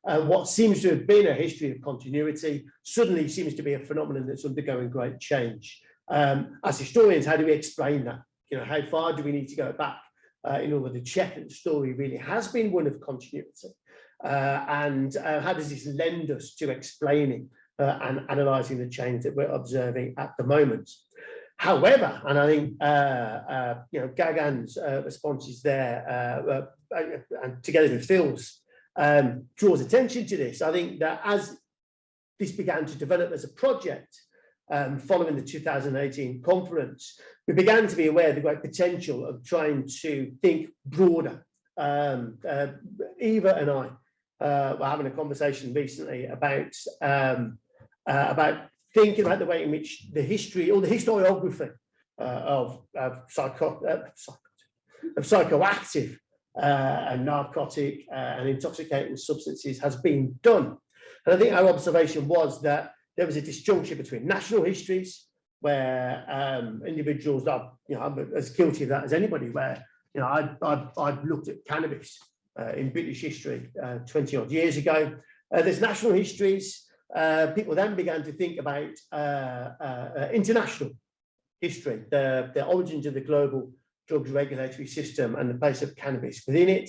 What seems to have been a history of continuity suddenly seems to be a phenomenon that's undergoing great change. As historians, how do we explain that? How far do we need to go back in order to check that the story really has been one of continuity? And how does this lend us to explaining and analysing the change that we're observing at the moment? However, and I think Gagan's responses there, and together with Phil's, draws attention to this. I think that as this began to develop as a project, following the 2018 conference, we began to be aware of the great potential of trying to think broader. Eva and I were having a conversation recently about thinking about the way in which the history or the historiography of psychoactive and narcotic and intoxicating substances has been done. And I think our observation was that there was a disjuncture between national histories, where individuals are, I'm as guilty of that as anybody, where I've looked at cannabis in British history 20 odd years ago. There's national histories. People then began to think about international history, the origins of the global drugs regulatory system and the place of cannabis within it,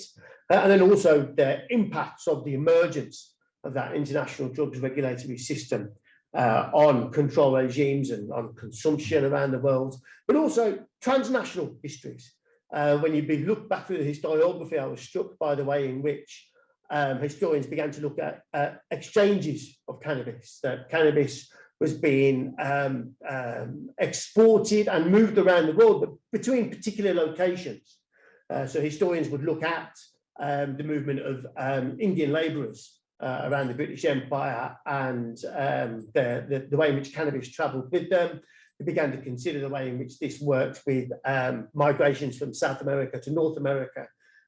and then also the impacts of the emergence of that international drugs regulatory system on control regimes and on consumption around the world, but also transnational histories. When you look back through the historiography, I was struck by the way in which historians began to look at exchanges of cannabis, that cannabis was being exported and moved around the world, but between particular locations. So historians would look at the movement of Indian labourers around the British Empire and the way in which cannabis travelled with them. They began to consider the way in which this worked with migrations from South America to North America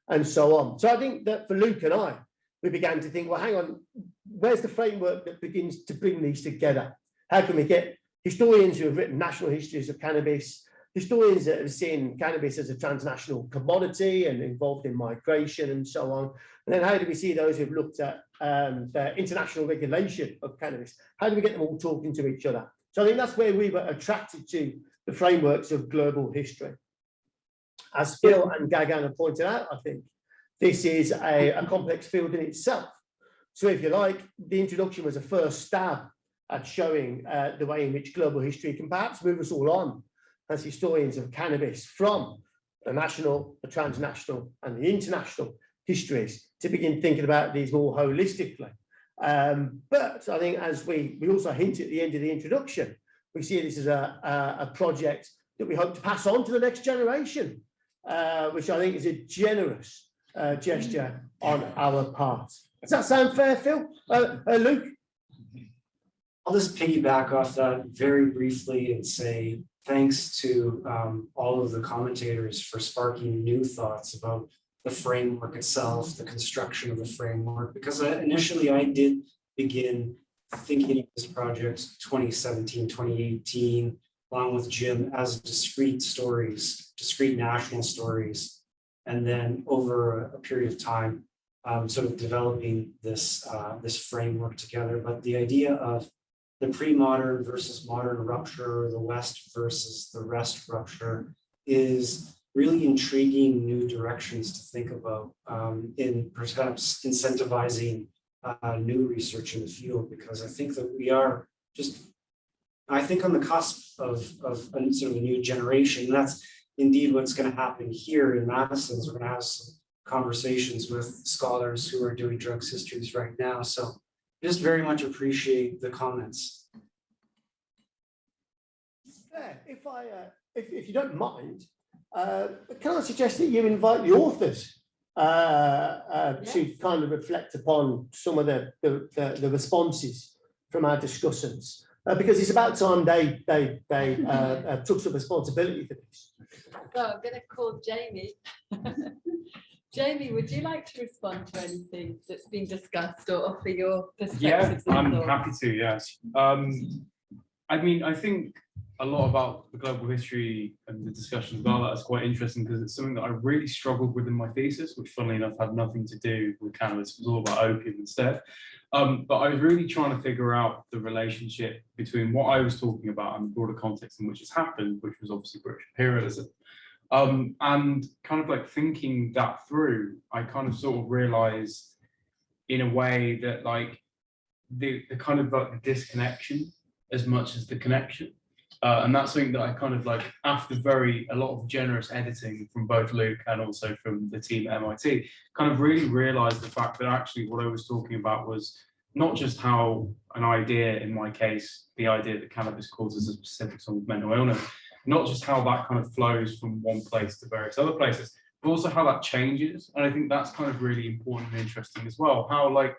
and so on. So I think that for Luke and I, we began to think, well, hang on, where's the framework that begins to bring these together? How can we get historians who have written national histories of cannabis, historians that have seen cannabis as a transnational commodity and involved in migration and so on? And then how do we see those who've looked at the international regulation of cannabis? How do we get them all talking to each other? So I think that's where we were attracted to the frameworks of global history. As Phil and Gagan have pointed out, I think this is a complex field in itself. So if you like, the introduction was a first stab at showing the way in which global history can perhaps move us all on as historians of cannabis from the national, the transnational and the international histories to begin thinking about these more holistically. But I think as we also hint at the end of the introduction, we see this as a project that we hope to pass on to the next generation, which I think is a generous gesture on our part. Does that sound fair, Phil? Luke? I'll just piggyback off that very briefly and say thanks to all of the commentators for sparking new thoughts about the framework itself, the construction of the framework, because initially I did begin thinking of this project 2017, 2018, along with Jim, as discrete stories, discrete national stories. And then over a period of time, sort of developing this, this framework together. But the idea of the pre-modern versus modern rupture, the West versus the rest rupture, is really intriguing new directions to think about in perhaps incentivizing new research in the field, because I think that we are just, I think, on the cusp of sort of a new generation. And that's indeed what's going to happen here in Madison. We're going to have some conversations with scholars who are doing drugs histories right now. So just very much appreciate the comments. If you don't mind, can I suggest that you invite the authors to kind of reflect upon some of the responses from our discussants, because it's about time they took some responsibility for this. So I'm going to call Jamie. Jamie, would you like to respond to anything that's been discussed or offer your perspectives? Yeah, I'm happy to, yes. I mean, I think a lot about the global history and the discussion about that is quite interesting, because it's something that I really struggled with in my thesis, which funnily enough had nothing to do with cannabis. It was all about opium instead. But I was really trying to figure out the relationship between what I was talking about and the broader context in which it's happened, which was obviously British imperialism. And kind of like thinking that through, I kind of sort of realized in a way that like the kind of like the disconnection as much as the connection. And that's something that I kind of like, after a lot of generous editing from both Luke and also from the team at MIT, kind of really realized the fact that actually what I was talking about was not just how an idea, in my case, the idea that cannabis causes a specific sort of mental illness, not just how that kind of flows from one place to various other places, but also how that changes. And I think that's kind of really important and interesting as well, how like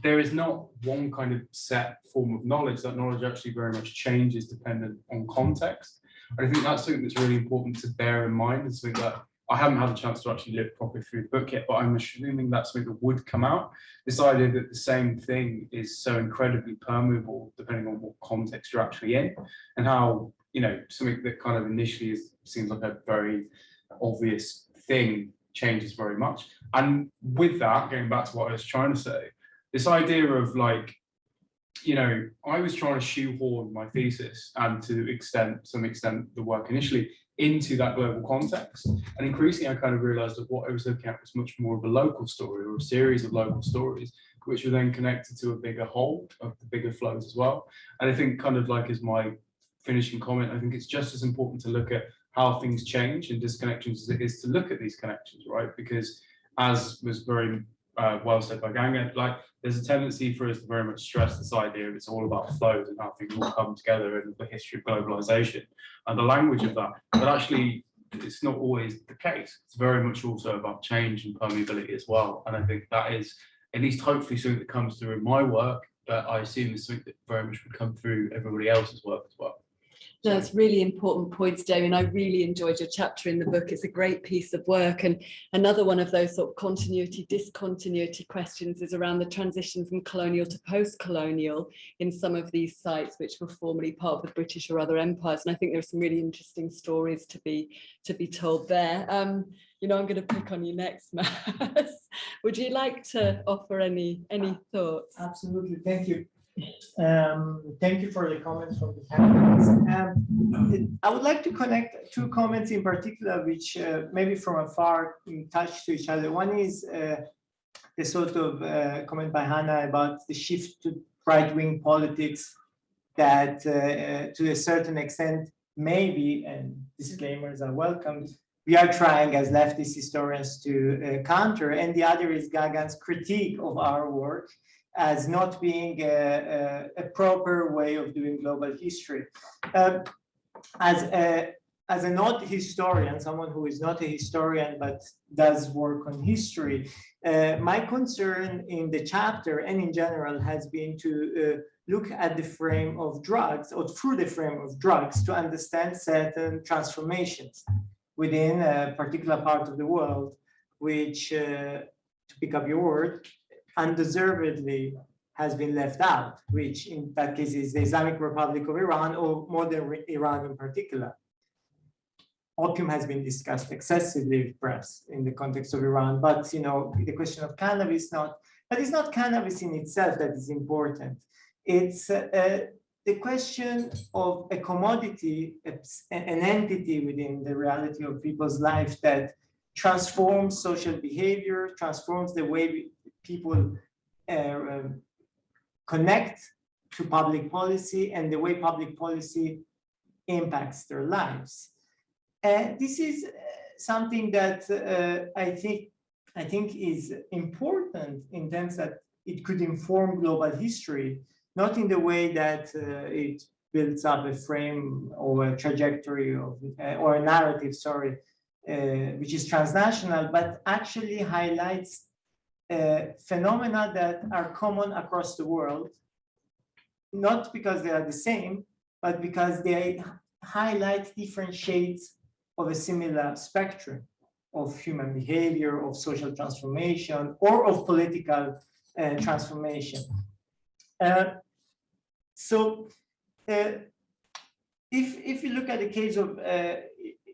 there is not one kind of set form of knowledge. That knowledge actually very much changes dependent on context. And I think that's something that's really important to bear in mind, and something that I haven't had a chance to actually look properly through the book yet, but I'm assuming that's something that would come out. This idea that the same thing is so incredibly permeable depending on what context you're actually in, and how, you know, something that kind of initially seems like a very obvious thing changes very much. And with that, going back to what I was trying to say, this idea of like, you know, I was trying to shoehorn my thesis and to some extent the work initially into that global context. And increasingly, I kind of realized that what I was looking at was much more of a local story, or a series of local stories, which were then connected to a bigger whole of the bigger flows as well. And I think kind of like as my finishing comment, I think it's just as important to look at how things change and disconnections as it is to look at these connections, right? Because as was very well said by Ganga, like there's a tendency for us to very much stress this idea of it's all about flows and how things all come together and the history of globalization and the language of that. But actually, it's not always the case. It's very much also about change and permeability as well. And I think that is at least hopefully something that comes through in my work, but I assume is something that very much would come through everybody else's work as well. No, it's really important points, Damien. I really enjoyed your chapter in the book. It's a great piece of work. And another one of those sort of continuity, discontinuity questions is around the transition from colonial to post-colonial in some of these sites which were formerly part of the British or other empires. And I think there's some really interesting stories to be told there. You know, I'm going to pick on you next, Matt. Would you like to offer any thoughts? Absolutely, thank you. Thank you for the comments from the panelists. I would like to connect two comments in particular, which maybe from afar touch to each other. One is the sort of comment by Hannah about the shift to right-wing politics that to a certain extent, maybe, and disclaimers are welcome, we are trying as leftist historians to counter. And the other is Gagan's critique of our work as not being a proper way of doing global history. As a not historian, someone who is not a historian but does work on history, my concern in the chapter and in general has been to look at the frame of drugs, or through the frame of drugs, to understand certain transformations within a particular part of the world, which, to pick up your word, undeservedly has been left out, which in that case is the Islamic Republic of Iran, or modern Iran in particular. Opium has been discussed excessively, perhaps, in the context of Iran, but you know, the question of cannabis not, but it's not cannabis in itself that is important. It's the question of a commodity, an entity within the reality of people's life that transforms social behavior, transforms the way people connect to public policy and the way public policy impacts their lives. And this is something that I think is important in terms that it could inform global history, not in the way that it builds up a frame or a trajectory of, or a narrative, sorry, which is transnational, but actually highlights phenomena that are common across the world, not because they are the same, but because they highlight different shades of a similar spectrum of human behavior, of social transformation, or of political transformation. If you look at the case of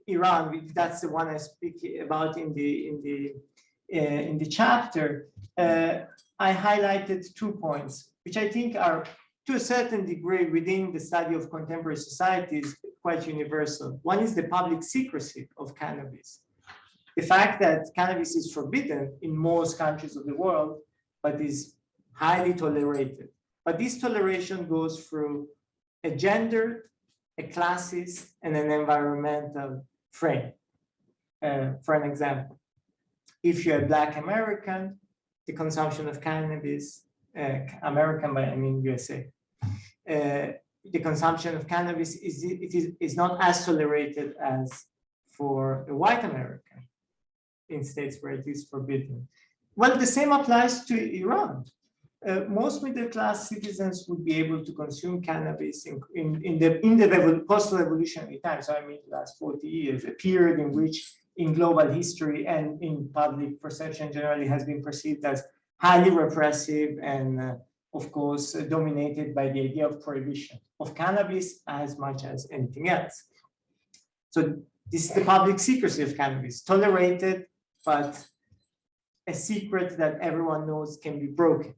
Iran, that's the one I speak about in the chapter, I highlighted 2 points, which I think are, to a certain degree, within the study of contemporary societies, quite universal. One is the public secrecy of cannabis. The fact that cannabis is forbidden in most countries of the world, but is highly tolerated. But this toleration goes through a gendered, a classist, and an environmental frame. For an example, if you're a Black American, the consumption of cannabis, American by I mean USA, the consumption of cannabis is not as tolerated as for a white American in states where it is forbidden. Well, the same applies to Iran. Most middle-class citizens would be able to consume cannabis in the post-revolutionary time, so I mean the last 40 years, a period in which in global history and in public perception generally has been perceived as highly repressive and of course dominated by the idea of prohibition of cannabis as much as anything else. So this is the public secrecy of cannabis, tolerated, but a secret that everyone knows can be broken.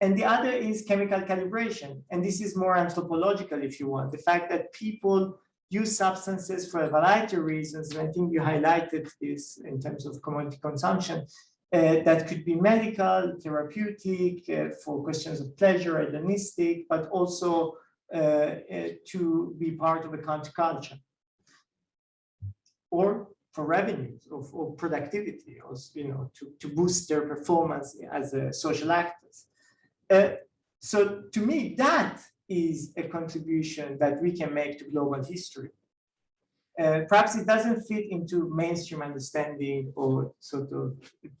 And the other is chemical calibration. And this is more anthropological, if you want. The fact that people use substances for a variety of reasons, and I think you highlighted this in terms of commodity consumption, that could be medical, therapeutic, for questions of pleasure, hedonistic, but also to be part of a counterculture, or for revenues, or productivity, or to boost their performance as social actors. So to me, that is a contribution that we can make to global history. perhaps it doesn't fit into mainstream understanding or sort of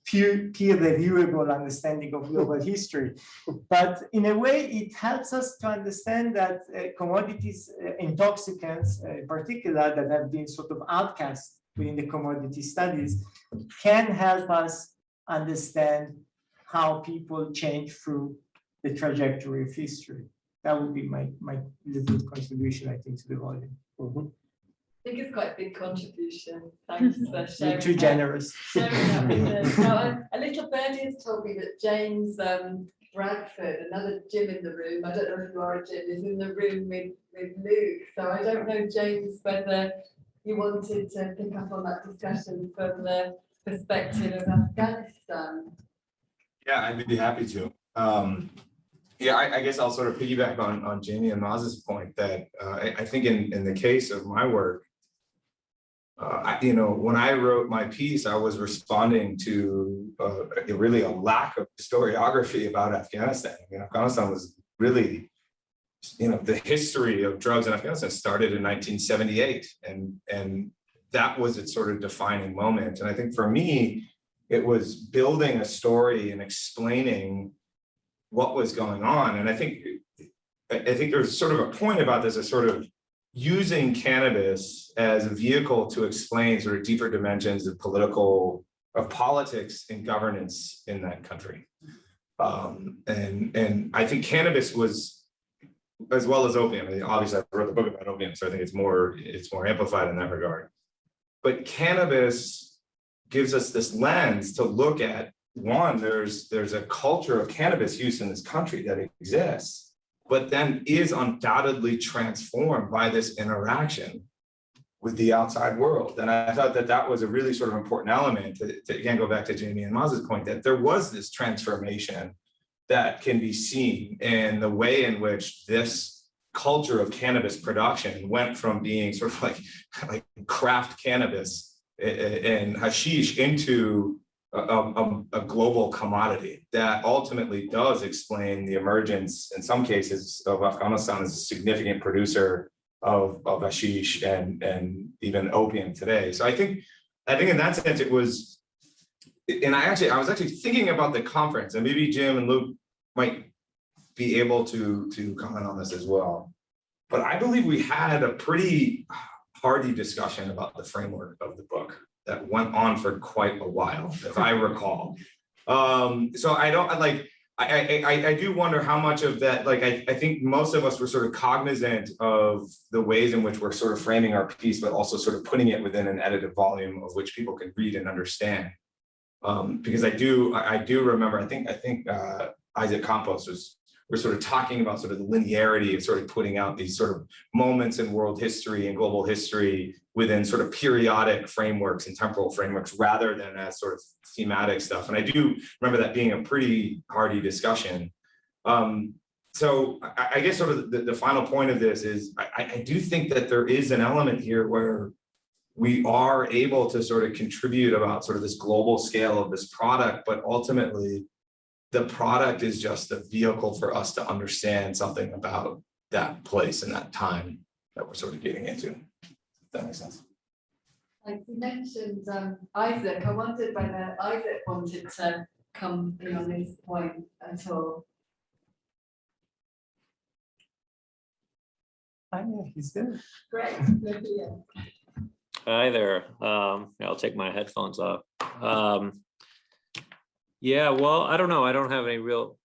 peer reviewable understanding of global history. But in a way, it helps us to understand that commodities, intoxicants in particular, that have been sort of outcast within the commodity studies, can help us understand how people change through the trajectory of history. That would be my little contribution, I think, to the volume. I think it's quite a big contribution. Thanks for sharing. You're too that. generous. Sharing that with us. Now, a little birdie has told me that James Bradford, another Jim in the room, I don't know if you are a Jim, is in the room with Luke. So I don't know, James, whether you wanted to pick up on that discussion from the perspective of Afghanistan. Yeah, I'd be happy to. Yeah, I guess I'll sort of piggyback on Jamie and Maz's point that I think in the case of my work, when I wrote my piece, I was responding to really a lack of historiography about Afghanistan. I mean, Afghanistan was really, the history of drugs in Afghanistan started in 1978, and that was its sort of defining moment. And I think for me, it was building a story and explaining what was going on. And I think there's sort of a point about this as sort of using cannabis as a vehicle to explain sort of deeper dimensions of politics and governance in that country. And I think cannabis was, as well as opium, I mean, obviously I wrote the book about opium, so I think it's more amplified in that regard. But cannabis gives us this lens to look at, one, there's a culture of cannabis use in this country that exists, but then is undoubtedly transformed by this interaction with the outside world. And I thought that was a really sort of important element to again, go back to Jamie and Maz's point, that there was this transformation that can be seen in the way in which this culture of cannabis production went from being sort of like craft cannabis and hashish into a global commodity that ultimately does explain the emergence, in some cases, of Afghanistan as a significant producer of hashish and even opium today. So I think in that sense it was, and I was actually thinking about the conference, and maybe Jim and Luke might be able to comment on this as well. But I believe we had a pretty hearty discussion about the framework of the book that went on for quite a while, if I recall. So I do wonder how much of that, I think most of us were sort of cognizant of the ways in which we're sort of framing our piece, but also sort of putting it within an edited volume of which people can read and understand. Because I do remember, I think Isaac Campos we're sort of talking about sort of the linearity of sort of putting out these sort of moments in world history and global history within sort of periodic frameworks and temporal frameworks rather than as sort of thematic stuff. And I do remember that being a pretty hearty discussion. So I guess sort of the final point of this is I do think that there is an element here where we are able to sort of contribute about sort of this global scale of this product, but ultimately the product is just a vehicle for us to understand something about that place and that time that we're sort of getting into. If that makes sense. Like you mentioned Isaac, I wondered whether Isaac wanted to come in on this point at all. Oh, yeah, he's there. Great. Good to hear. Hi there. I'll take my headphones off. Yeah, well, I don't know. I don't have any real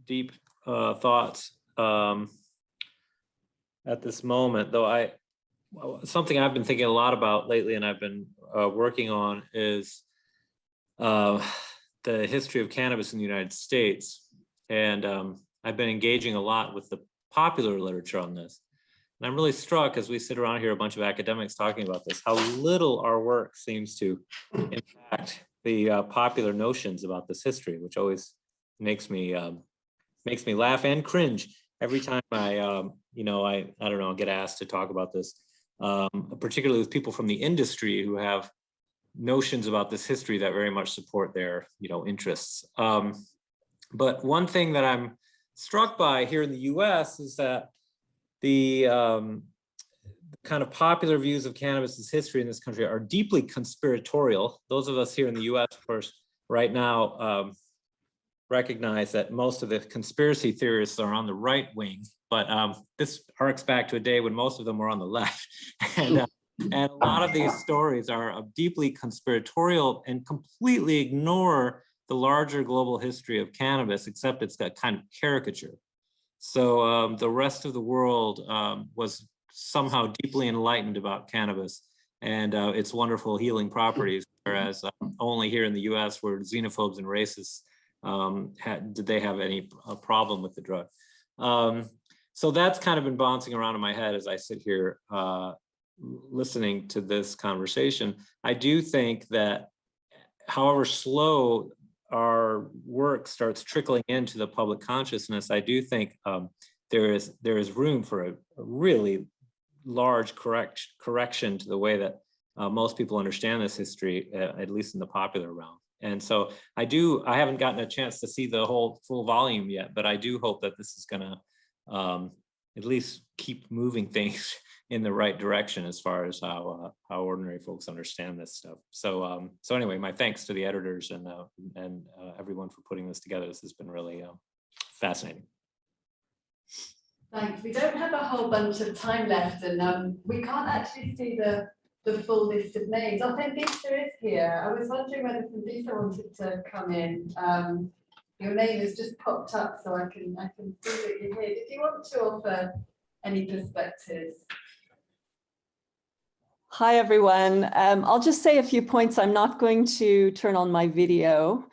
deep thoughts at this moment, though. Something I've been thinking a lot about lately, and I've been working on, is the history of cannabis in the United States. And I've been engaging a lot with the popular literature on this. And I'm really struck, as we sit around here, a bunch of academics talking about this, how little our work seems to impact the popular notions about this history, which always makes me laugh and cringe every time I don't know, get asked to talk about this, particularly with people from the industry who have notions about this history that very much support their interests. But one thing that I'm struck by here in the U.S. is that the kind of popular views of cannabis's history in this country are deeply conspiratorial. Those of us here in the US, of course, right now recognize that most of the conspiracy theorists are on the right wing, but this harks back to a day when most of them were on the left. And a lot of these stories are deeply conspiratorial and completely ignore the larger global history of cannabis, except it's got kind of caricature. So the rest of the world was somehow deeply enlightened about cannabis and its wonderful healing properties, whereas only here in the US where xenophobes and racists did they have any problem with the drug. So that's kind of been bouncing around in my head as I sit here listening to this conversation. I do think that however slow our work starts trickling into the public consciousness, I do think there is room for a really large correction to the way that most people understand this history, at least in the popular realm. And so I haven't gotten a chance to see the whole full volume yet, but I do hope that this is gonna at least keep moving things in the right direction as far as how ordinary folks understand this stuff. So so anyway, my thanks to the editors and everyone for putting this together. This has been really fascinating. Thanks. We don't have a whole bunch of time left, and we can't actually see the full list of names. I think Lisa is here. I was wondering whether Lisa wanted to come in. Your name has just popped up, so I can see that you're here. Did you want to offer any perspectives? Hi, everyone. I'll just say a few points. I'm not going to turn on my video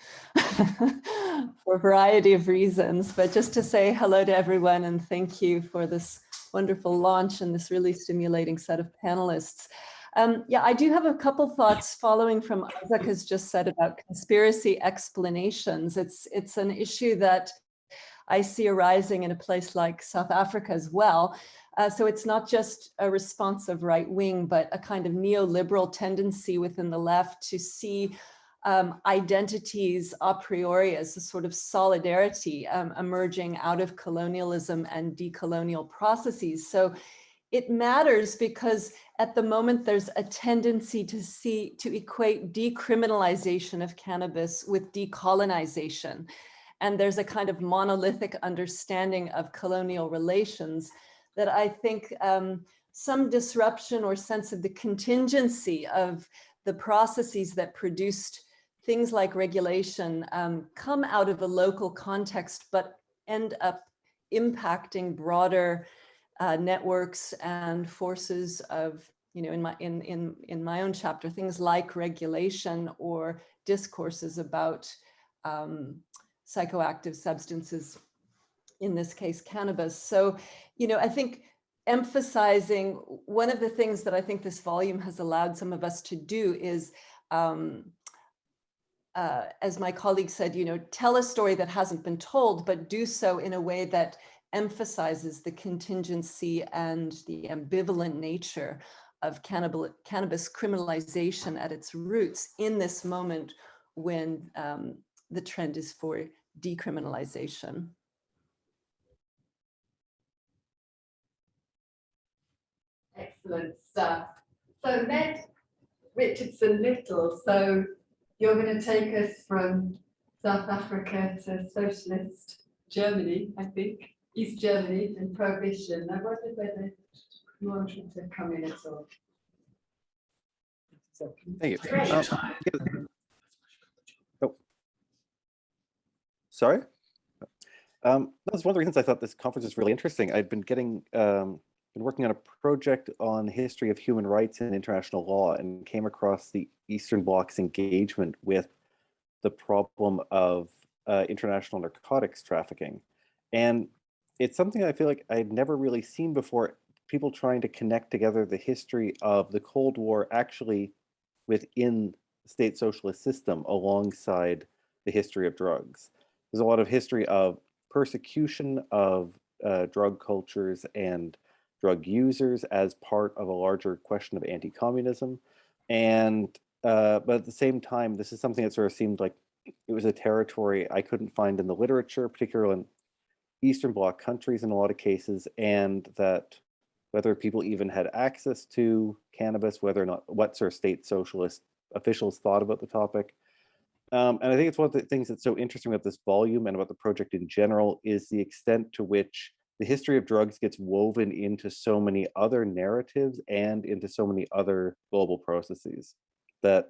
for a variety of reasons, but just to say hello to everyone and thank you for this wonderful launch and this really stimulating set of panelists. Yeah, I do have a couple thoughts following from Isaac has just said about conspiracy explanations. It's an issue that I see arising in a place like South Africa as well. So it's not just a response of right wing, but a kind of neoliberal tendency within the left to see identities a priori as a sort of solidarity emerging out of colonialism and decolonial processes. So it matters because at the moment there's a tendency to equate decriminalization of cannabis with decolonization. And there's a kind of monolithic understanding of colonial relations that I think some disruption or sense of the contingency of the processes that produced things like regulation come out of a local context, but end up impacting broader networks and forces of, you know, in my own chapter, things like regulation or discourses about psychoactive substances, in this case, cannabis. So, you know, I think emphasizing one of the things that I think this volume has allowed some of us to do is, as my colleague said, you know, tell a story that hasn't been told, but do so in a way that emphasizes the contingency and the ambivalent nature of cannabis criminalization at its roots in this moment when the trend is for decriminalization. Excellent stuff. So Ned Richardson Little, so you're going to take us from South Africa to socialist Germany, I think, East Germany and prohibition. I wondered whether you wanted to come in at all. Thank you. Great. Oh. Sorry? That was one of the reasons I thought this conference was really interesting. I'd been been working on a project on the history of human rights and international law and came across the Eastern Bloc's engagement with the problem of international narcotics trafficking. And it's something I feel like I'd never really seen before, people trying to connect together the history of the Cold War actually within the state socialist system alongside the history of drugs. There's a lot of history of persecution of drug cultures and drug users as part of a larger question of anti-communism. And but at the same time, this is something that sort of seemed like it was a territory I couldn't find in the literature, particularly in Eastern Bloc countries in a lot of cases, and that whether people even had access to cannabis, whether or not what sort of state socialist officials thought about the topic. And I think it's one of the things that's so interesting about this volume and about the project in general is the extent to which the history of drugs gets woven into so many other narratives and into so many other global processes. That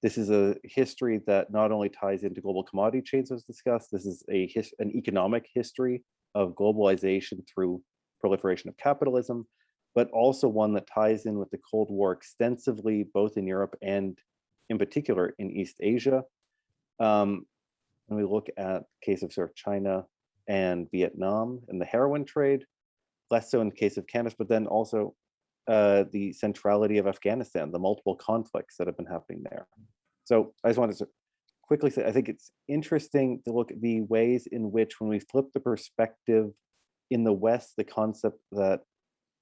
this is a history that not only ties into global commodity chains as discussed, this is an economic history of globalization through proliferation of capitalism, but also one that ties in with the Cold War extensively, both in Europe and in particular in East Asia. When we look at the case of sort of China and Vietnam and the heroin trade, less so in the case of cannabis, but then also the centrality of Afghanistan, the multiple conflicts that have been happening there. So I just wanted to quickly say, I think it's interesting to look at the ways in which when we flip the perspective in the West, the concept that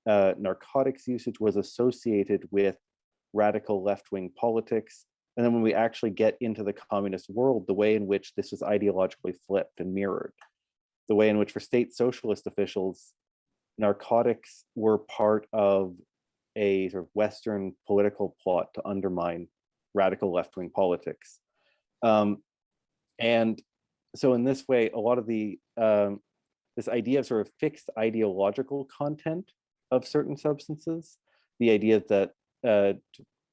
narcotics usage was associated with radical left-wing politics. And then when we actually get into the communist world, the way in which this was ideologically flipped and mirrored, the way in which for state socialist officials, narcotics were part of a sort of Western political plot to undermine radical left-wing politics. And so in this way, a lot of the, this idea of sort of fixed ideological content of certain substances, the idea that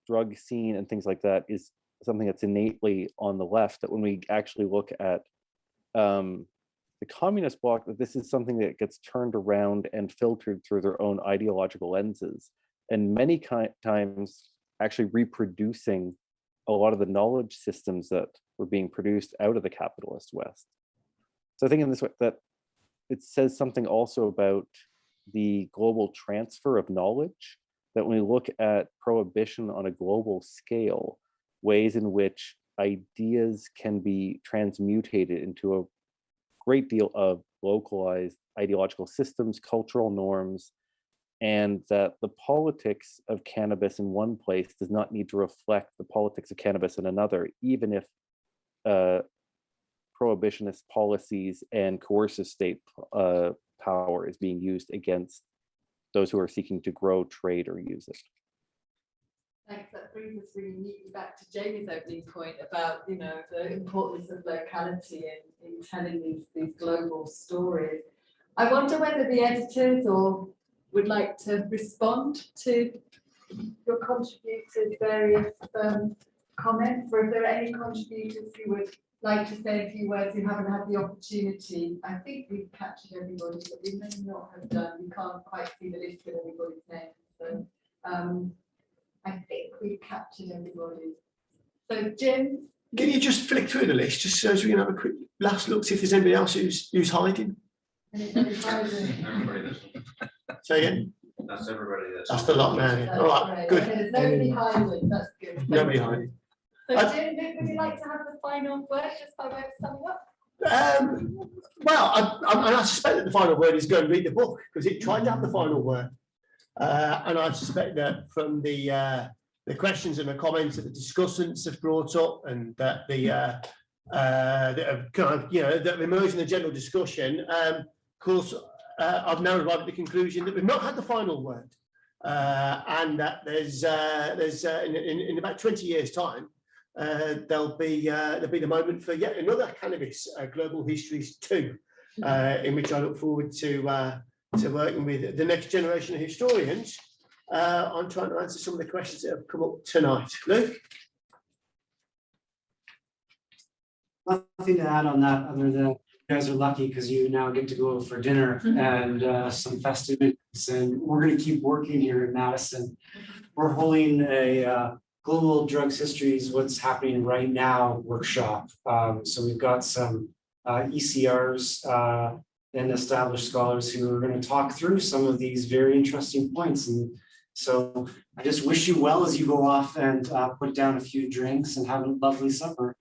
drug scene and things like that is something that's innately on the left, that when we actually look at the communist bloc, that this is something that gets turned around and filtered through their own ideological lenses, and many times actually reproducing a lot of the knowledge systems that were being produced out of the capitalist West. So I think in this way that it says something also about the global transfer of knowledge, that when we look at prohibition on a global scale, ways in which ideas can be transmutated into a great deal of localized ideological systems, cultural norms, and that the politics of cannabis in one place does not need to reflect the politics of cannabis in another, even if prohibitionist policies and coercive state power is being used against those who are seeking to grow, trade, or use it. Thanks. That brings us really neatly back to Jamie's opening point about, you know, the importance of locality in telling these global stories. I wonder whether the editors or would like to respond to your contributors' various comments, or if there are any contributors who would like to say a few words who haven't had the opportunity. I think we've captured everybody, but we may not have done. We can't quite see the list of everybody's names. So I think we've captured everybody. So Jim? Can you just flick through the list just so we can have a quick last look, see if there's anybody else who's hiding? Anybody hiding? Everybody does. Say again? That's everybody that's. That's the lot now. That's All right, great. good. Okay, there's nobody hiding. That's good. Nobody hiding. So Jim, would you like to have the final word just by way of summing up? Well, I suspect that the final word is go and read the book, because it tried to have the final word. And I suspect that from the questions and the comments that the discussants have brought up, and that that have kind of, you know, that have emerged in the general discussion, of course, I've now arrived at the conclusion that we've not had the final word, and that there's in about 20 years' time, there'll be the moment for yet another Cannabis Global Histories 2, in which I look forward to working with the next generation of historians on trying to answer some of the questions that have come up tonight. Luke? Nothing to add on that other than you guys are lucky because you now get to go for dinner and some festivities, and we're going to keep working here in Madison. We're holding a Global Drugs Histories, What's Happening Right Now workshop. So we've got some ECRs and established scholars who are going to talk through some of these very interesting points. And so I just wish you well as you go off and put down a few drinks and have a lovely supper.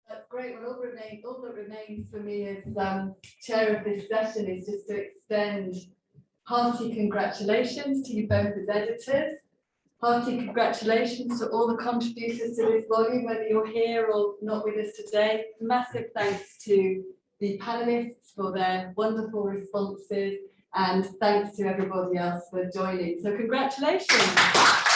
That's great. Well, all that remains for me as chair of this session is just to extend hearty congratulations to you both as editors. Hearty congratulations to all the contributors to this volume, whether you're here or not with us today. Massive thanks to the panelists for their wonderful responses, And thanks to everybody else for joining. So congratulations.